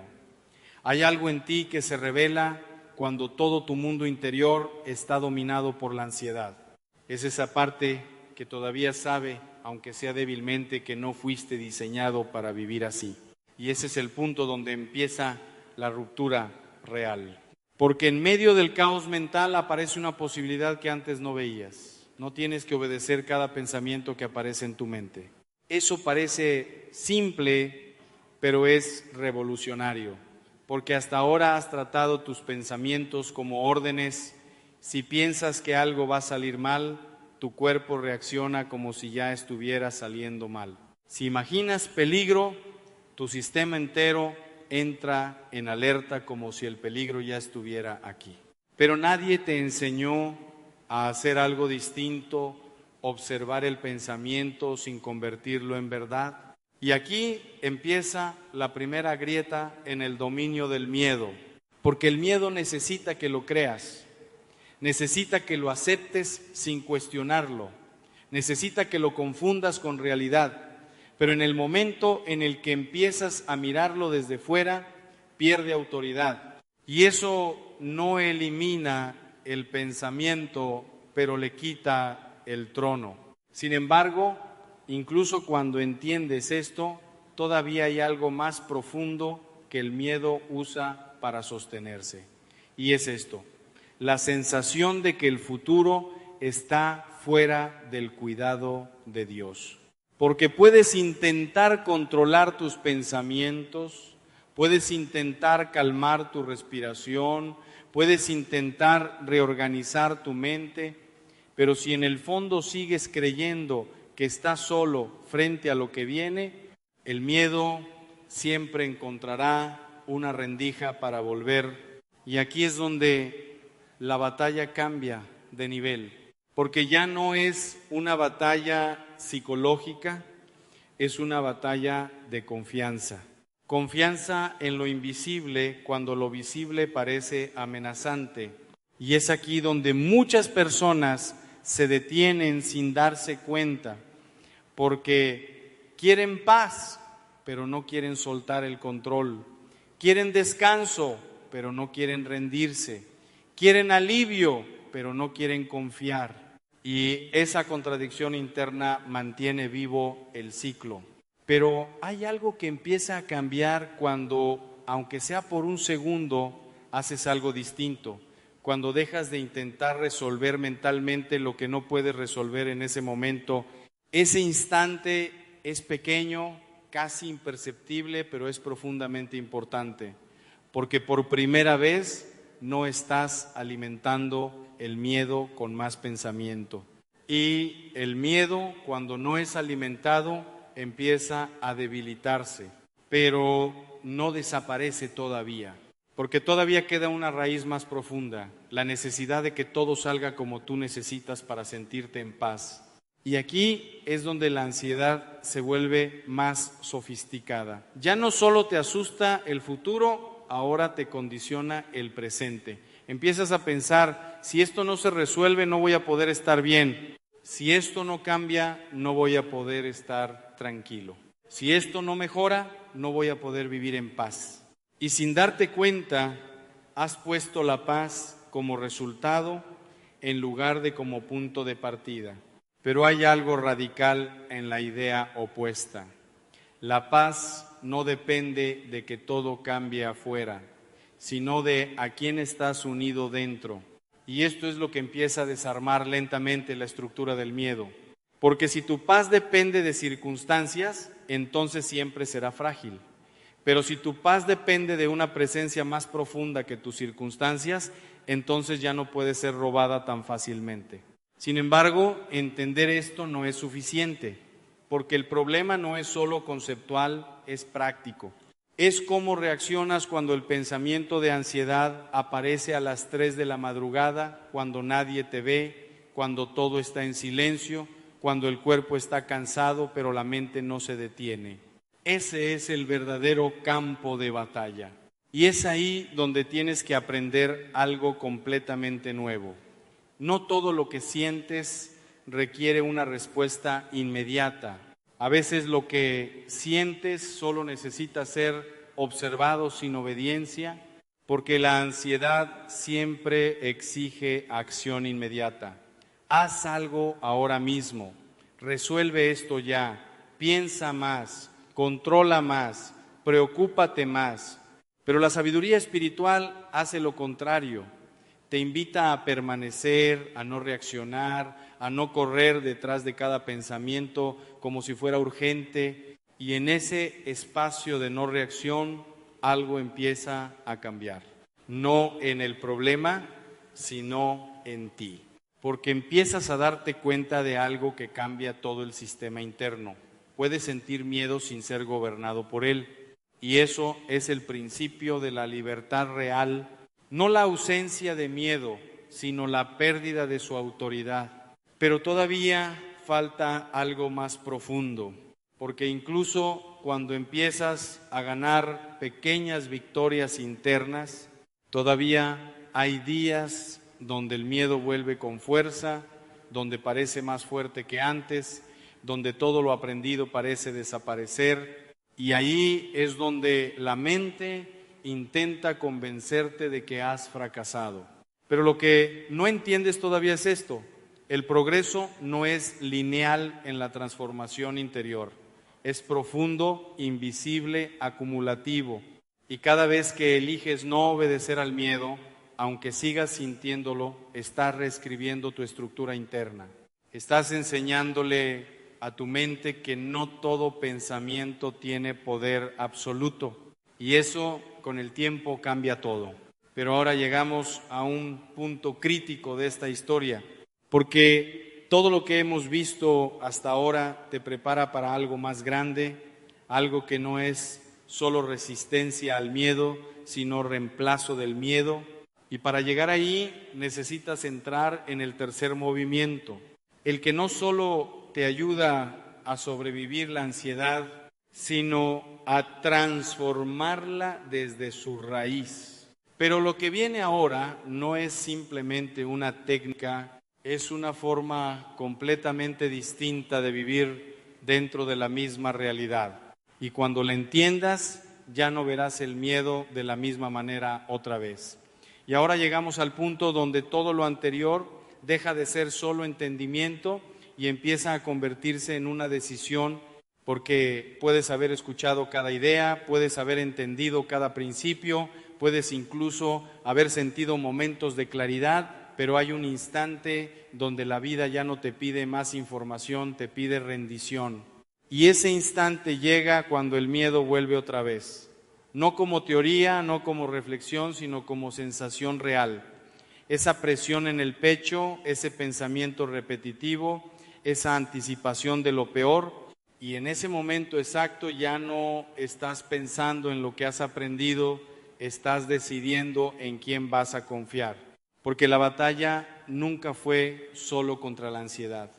Hay algo en ti que se revela cuando todo tu mundo interior está dominado por la ansiedad. Es esa parte que todavía sabe, aunque sea débilmente, que no fuiste diseñado para vivir así. Y ese es el punto donde empieza la ruptura real. Porque en medio del caos mental aparece una posibilidad que antes no veías. No tienes que obedecer cada pensamiento que aparece en tu mente. Eso parece simple, pero es revolucionario. Porque hasta ahora has tratado tus pensamientos como órdenes. Si piensas que algo va a salir mal, tu cuerpo reacciona como si ya estuviera saliendo mal. Si imaginas peligro, tu sistema entero entra en alerta como si el peligro ya estuviera aquí. Pero nadie te enseñó a hacer algo distinto, observar el pensamiento sin convertirlo en verdad. Y aquí empieza la primera grieta en el dominio del miedo, porque el miedo necesita que lo creas. Necesita que lo aceptes sin cuestionarlo. Necesita que lo confundas con realidad. Pero en el momento en el que empiezas a mirarlo desde fuera, pierde autoridad. Y eso no elimina el pensamiento, pero le quita el trono. Sin embargo, incluso cuando entiendes esto, todavía hay algo más profundo que el miedo usa para sostenerse. Y es esto: la sensación de que el futuro está fuera del cuidado de Dios. Porque puedes intentar controlar tus pensamientos, puedes intentar calmar tu respiración, puedes intentar reorganizar tu mente, pero si en el fondo sigues creyendo que estás solo frente a lo que viene, el miedo siempre encontrará una rendija para volver. Y aquí es donde la batalla cambia de nivel, porque ya no es una batalla psicológica, es una batalla de confianza. Confianza en lo invisible cuando lo visible parece amenazante. Y es aquí donde muchas personas se detienen sin darse cuenta, porque quieren paz, pero no quieren soltar el control. Quieren descanso, pero no quieren rendirse. Quieren alivio, pero no quieren confiar. Y esa contradicción interna mantiene vivo el ciclo. Pero hay algo que empieza a cambiar cuando, aunque sea por un segundo, haces algo distinto. Cuando dejas de intentar resolver mentalmente lo que no puedes resolver en ese momento. Ese instante es pequeño, casi imperceptible, pero es profundamente importante. Porque por primera vez no estás alimentando el miedo con más pensamiento. Y el miedo, cuando no es alimentado, empieza a debilitarse, pero no desaparece todavía, porque todavía queda una raíz más profunda, la necesidad de que todo salga como tú necesitas para sentirte en paz. Y aquí es donde la ansiedad se vuelve más sofisticada. Ya no solo te asusta el futuro, ahora te condiciona el presente. Empiezas a pensar, si esto no se resuelve, no voy a poder estar bien. Si esto no cambia, no voy a poder estar tranquilo. Si esto no mejora, no voy a poder vivir en paz. Y sin darte cuenta, has puesto la paz como resultado en lugar de como punto de partida. Pero hay algo radical en la idea opuesta. La paz no depende de que todo cambie afuera, sino de a quién estás unido dentro. Y esto es lo que empieza a desarmar lentamente la estructura del miedo. Porque si tu paz depende de circunstancias, entonces siempre será frágil. Pero si tu paz depende de una presencia más profunda que tus circunstancias, entonces ya no puede ser robada tan fácilmente. Sin embargo, entender esto no es suficiente, porque el problema no es solo conceptual, es práctico. Es cómo reaccionas cuando el pensamiento de ansiedad aparece a las 3 de la madrugada, cuando nadie te ve, cuando todo está en silencio, cuando el cuerpo está cansado, pero la mente no se detiene. Ese es el verdadero campo de batalla. Y es ahí donde tienes que aprender algo completamente nuevo. No todo lo que sientes requiere una respuesta inmediata. A veces lo que sientes solo necesita ser observado sin obediencia, porque la ansiedad siempre exige acción inmediata. Haz algo ahora mismo, resuelve esto ya, piensa más, controla más, preocúpate más. Pero la sabiduría espiritual hace lo contrario. Te invita a permanecer, a no reaccionar, a no correr detrás de cada pensamiento como si fuera urgente. Y en ese espacio de no reacción, algo empieza a cambiar. No en el problema, sino en ti. Porque empiezas a darte cuenta de algo que cambia todo el sistema interno. Puedes sentir miedo sin ser gobernado por él. Y eso es el principio de la libertad real. No la ausencia de miedo, sino la pérdida de su autoridad. Pero todavía falta algo más profundo, porque incluso cuando empiezas a ganar pequeñas victorias internas, todavía hay días donde el miedo vuelve con fuerza, donde parece más fuerte que antes, donde todo lo aprendido parece desaparecer, y ahí es donde la mente intenta convencerte de que has fracasado. Pero lo que no entiendes todavía es esto: el progreso no es lineal en la transformación interior, es profundo, invisible, acumulativo. Y cada vez que eliges no obedecer al miedo, aunque sigas sintiéndolo, estás reescribiendo tu estructura interna. Estás enseñándole a tu mente que no todo pensamiento tiene poder absoluto. Y eso con el tiempo cambia todo. Pero ahora llegamos a un punto crítico de esta historia, porque todo lo que hemos visto hasta ahora te prepara para algo más grande, algo que no es solo resistencia al miedo, sino reemplazo del miedo. Y para llegar ahí necesitas entrar en el tercer movimiento, el que no solo te ayuda a sobrevivir la ansiedad, sino a transformarla desde su raíz. Pero lo que viene ahora no es simplemente una técnica, es una forma completamente distinta de vivir dentro de la misma realidad. Y cuando la entiendas, ya no verás el miedo de la misma manera otra vez. Y ahora llegamos al punto donde todo lo anterior deja de ser solo entendimiento y empieza a convertirse en una decisión, porque puedes haber escuchado cada idea, puedes haber entendido cada principio, puedes incluso haber sentido momentos de claridad, pero hay un instante donde la vida ya no te pide más información, te pide rendición. Y ese instante llega cuando el miedo vuelve otra vez, no como teoría, no como reflexión, sino como sensación real. Esa presión en el pecho, ese pensamiento repetitivo, esa anticipación de lo peor, y en ese momento exacto ya no estás pensando en lo que has aprendido, estás decidiendo en quién vas a confiar. Porque la batalla nunca fue solo contra la ansiedad.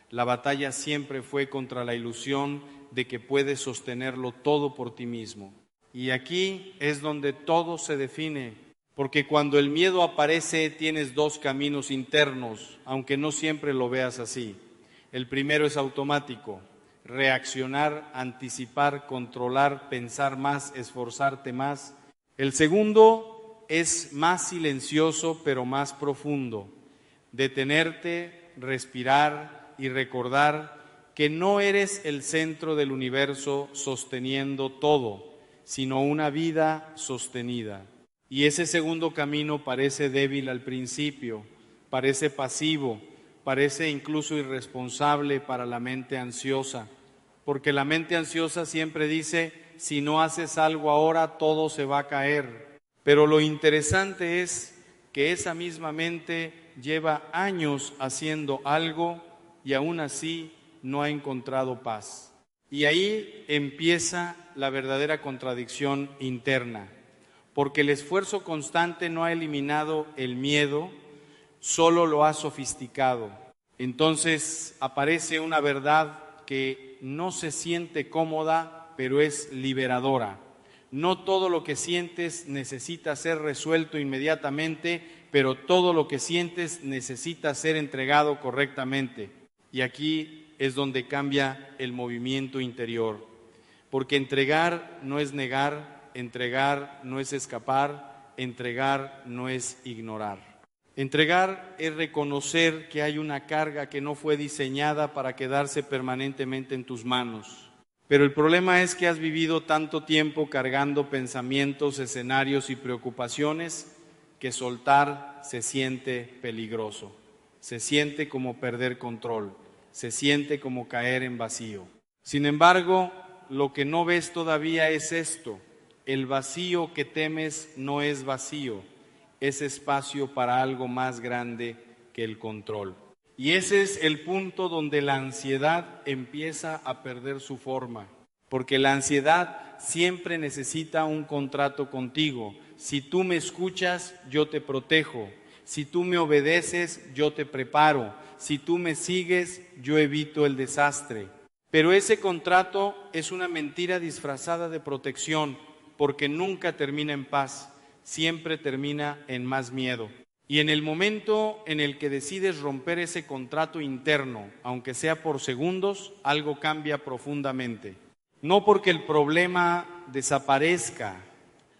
La batalla siempre fue contra la ilusión de que puedes sostenerlo todo por ti mismo. Y aquí es donde todo se define, porque cuando el miedo aparece tienes dos caminos internos, aunque no siempre lo veas así. El primero es automático, reaccionar, anticipar, controlar, pensar más, esforzarte más. El segundo es más silencioso pero más profundo, detenerte, respirar y recordar que no eres el centro del universo sosteniendo todo, sino una vida sostenida. Y ese segundo camino parece débil al principio, parece pasivo, parece incluso irresponsable para la mente ansiosa, porque la mente ansiosa siempre dice, si no haces algo ahora, todo se va a caer. Pero lo interesante es que esa misma mente lleva años haciendo algo y aún así no ha encontrado paz. Y ahí empieza la verdadera contradicción interna, porque el esfuerzo constante no ha eliminado el miedo, solo lo ha sofisticado. Entonces aparece una verdad que no se siente cómoda, pero es liberadora. No todo lo que sientes necesita ser resuelto inmediatamente, pero todo lo que sientes necesita ser entregado correctamente. Y aquí es donde cambia el movimiento interior, porque entregar no es negar, entregar no es escapar, entregar no es ignorar. Entregar es reconocer que hay una carga que no fue diseñada para quedarse permanentemente en tus manos. Pero el problema es que has vivido tanto tiempo cargando pensamientos, escenarios y preocupaciones que soltar se siente peligroso, se siente como perder control, se siente como caer en vacío. Sin embargo, lo que no ves todavía es esto: el vacío que temes no es vacío, es espacio para algo más grande que el control. Y ese es el punto donde la ansiedad empieza a perder su forma, porque la ansiedad siempre necesita un contrato contigo. Si tú me escuchas, yo te protejo. Si tú me obedeces, yo te preparo. Si tú me sigues, yo evito el desastre. Pero ese contrato es una mentira disfrazada de protección, porque nunca termina en paz, siempre termina en más miedo. Y en el momento en el que decides romper ese contrato interno, aunque sea por segundos, algo cambia profundamente. No porque el problema desaparezca,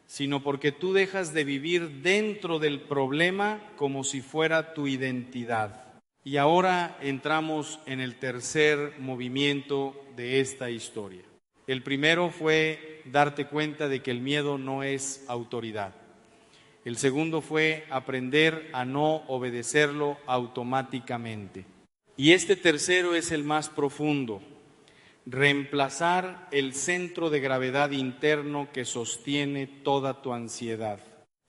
sino porque tú dejas de vivir dentro del problema como si fuera tu identidad. Y ahora entramos en el tercer movimiento de esta historia. El primero fue darte cuenta de que el miedo no es autoridad. El segundo fue aprender a no obedecerlo automáticamente. Y este tercero es el más profundo: reemplazar el centro de gravedad interno que sostiene toda tu ansiedad.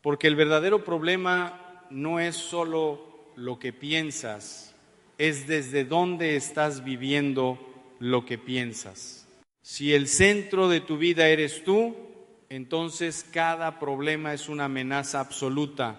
Porque el verdadero problema no es solo lo que piensas, es desde dónde estás viviendo lo que piensas. Si el centro de tu vida eres tú, entonces cada problema es una amenaza absoluta,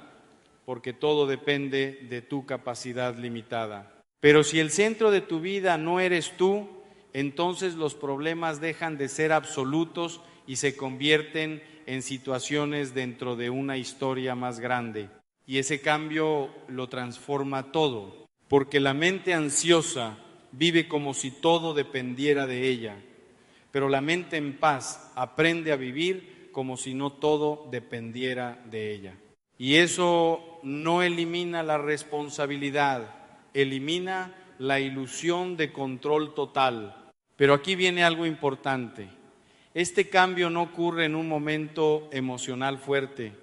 porque todo depende de tu capacidad limitada. Pero si el centro de tu vida no eres tú, entonces los problemas dejan de ser absolutos y se convierten en situaciones dentro de una historia más grande. Y ese cambio lo transforma todo, porque la mente ansiosa vive como si todo dependiera de ella. pero la mente en paz aprende a vivir como si no todo dependiera de ella. Y eso no elimina la responsabilidad, elimina la ilusión de control total. Pero aquí viene algo importante. Este cambio no ocurre en un momento emocional fuerte,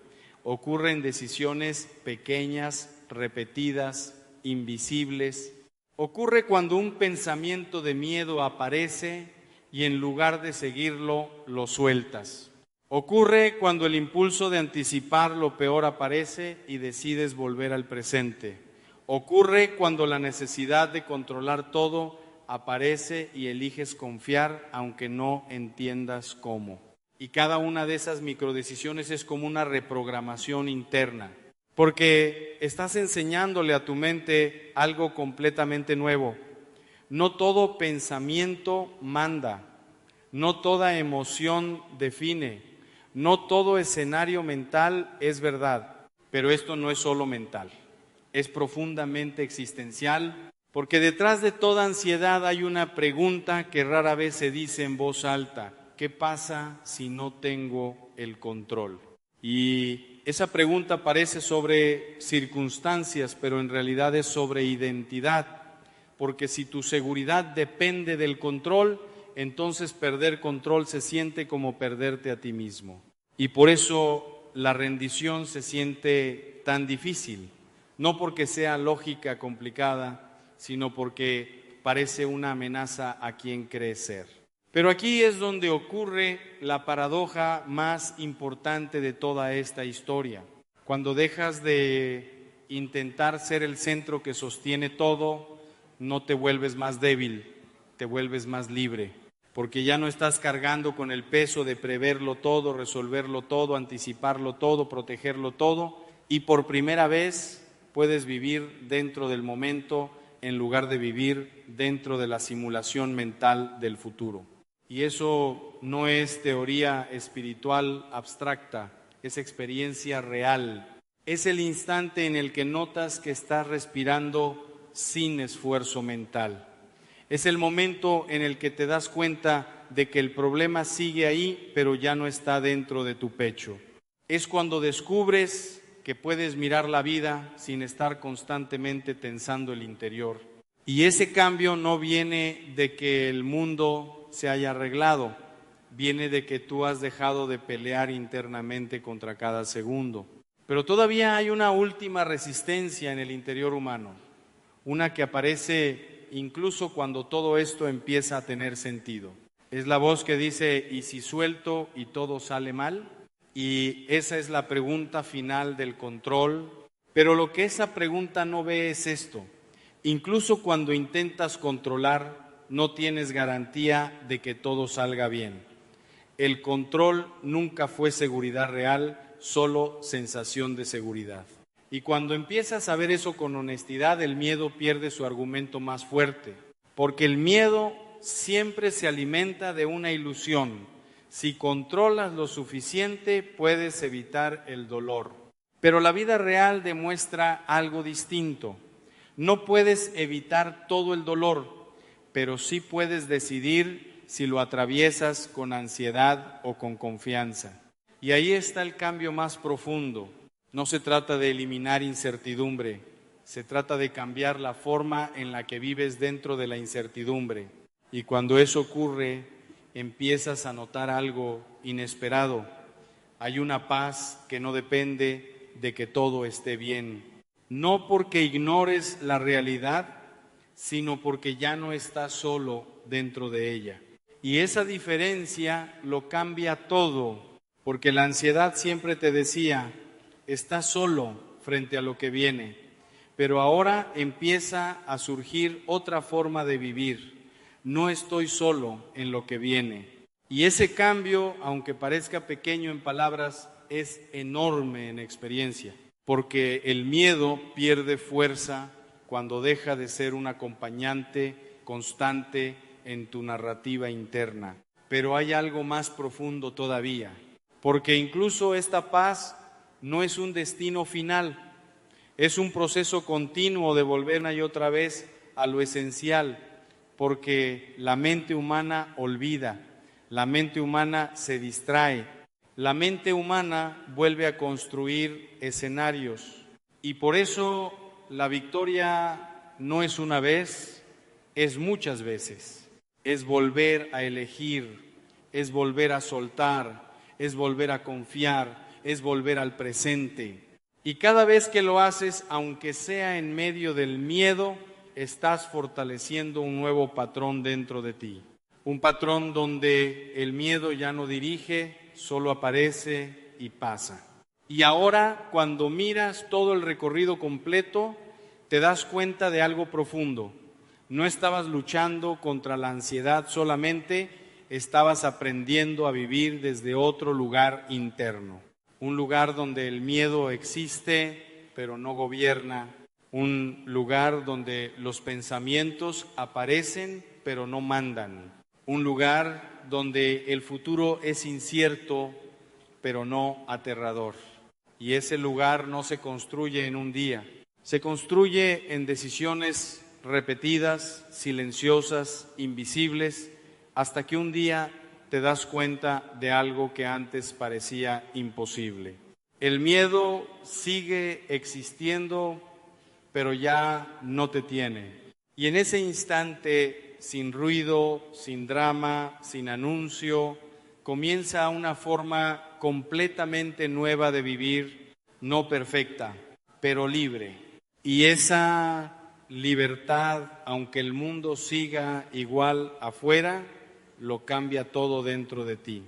ocurre en decisiones pequeñas, repetidas, invisibles. Ocurre cuando un pensamiento de miedo aparece y en lugar de seguirlo, lo sueltas. Ocurre cuando el impulso de anticipar lo peor aparece y decides volver al presente. Ocurre cuando la necesidad de controlar todo aparece y eliges confiar aunque no entiendas cómo. Y cada una de esas microdecisiones es como una reprogramación interna, porque estás enseñándole a tu mente algo completamente nuevo. No todo pensamiento manda, no toda emoción define, no todo escenario mental es verdad, pero esto no es solo mental, es profundamente existencial, porque detrás de toda ansiedad hay una pregunta que rara vez se dice en voz alta: ¿qué pasa si no tengo el control? Y esa pregunta parece sobre circunstancias, pero en realidad es sobre identidad, porque si tu seguridad depende del control, entonces perder control se siente como perderte a ti mismo. Y por eso la rendición se siente tan difícil, no porque sea lógica complicada, sino porque parece una amenaza a quien cree ser. Pero aquí es donde ocurre la paradoja más importante de toda esta historia. Cuando dejas de intentar ser el centro que sostiene todo, no te vuelves más débil, te vuelves más libre, porque ya no estás cargando con el peso de preverlo todo, resolverlo todo, anticiparlo todo, protegerlo todo, y por primera vez puedes vivir dentro del momento en lugar de vivir dentro de la simulación mental del futuro. Y eso no es teoría espiritual abstracta, es experiencia real. Es el instante en el que notas que estás respirando sin esfuerzo mental. Es el momento en el que te das cuenta de que el problema sigue ahí, pero ya no está dentro de tu pecho. Es cuando descubres que puedes mirar la vida sin estar constantemente tensando el interior. Y ese cambio no viene de que el mundo se haya arreglado, viene de que tú has dejado de pelear internamente contra cada segundo. Pero todavía hay una última resistencia en el interior humano, una que aparece incluso cuando todo esto empieza a tener sentido. Es la voz que dice: ¿y si suelto y todo sale mal? Y esa es la pregunta final del control. Pero lo que esa pregunta no ve es esto: incluso cuando intentas controlar, no tienes garantía de que todo salga bien. El control nunca fue seguridad real, solo sensación de seguridad. Y cuando empiezas a ver eso con honestidad, el miedo pierde su argumento más fuerte, porque el miedo siempre se alimenta de una ilusión. Si controlas lo suficiente, puedes evitar el dolor. Pero la vida real demuestra algo distinto. No puedes evitar todo el dolor, pero sí puedes decidir si lo atraviesas con ansiedad o con confianza. Y ahí está el cambio más profundo. No se trata de eliminar incertidumbre, se trata de cambiar la forma en la que vives dentro de la incertidumbre. Y cuando eso ocurre, empiezas a notar algo inesperado. Hay una paz que no depende de que todo esté bien. No porque ignores la realidad, sino porque ya no estás solo dentro de ella. Y esa diferencia lo cambia todo, porque la ansiedad siempre te decía: estás solo frente a lo que viene, pero ahora empieza a surgir otra forma de vivir. No estoy solo en lo que viene. Y ese cambio, aunque parezca pequeño en palabras, es enorme en experiencia, porque el miedo pierde fuerza cuando deja de ser un acompañante constante en tu narrativa interna. Pero hay algo más profundo todavía, porque incluso esta paz no es un destino final, es un proceso continuo de volver una y otra vez a lo esencial, porque la mente humana olvida, La mente humana se distrae. La mente humana vuelve a construir escenarios. Y por eso la victoria no es una vez, es muchas veces. Es volver a elegir, es volver a soltar, es volver a confiar, es volver al presente. Y cada vez que lo haces, aunque sea en medio del miedo, estás fortaleciendo un nuevo patrón dentro de ti. Un patrón donde el miedo ya no dirige, solo aparece y pasa. Y ahora, cuando miras todo el recorrido completo, te das cuenta de algo profundo. No estabas luchando contra la ansiedad solamente, estabas aprendiendo a vivir desde otro lugar interno. Un lugar donde el miedo existe, pero no gobierna. Un lugar donde los pensamientos aparecen, pero no mandan. Un lugar donde el futuro es incierto, pero no aterrador. Y ese lugar no se construye en un día. Se construye en decisiones repetidas, silenciosas, invisibles, hasta que un día te das cuenta de algo que antes parecía imposible. El miedo sigue existiendo, pero ya no te tiene. Y en ese instante, sin ruido, sin drama, sin anuncio, comienza una forma completamente nueva de vivir, no perfecta, pero libre. Y esa libertad, aunque el mundo siga igual afuera, lo cambia todo dentro de ti.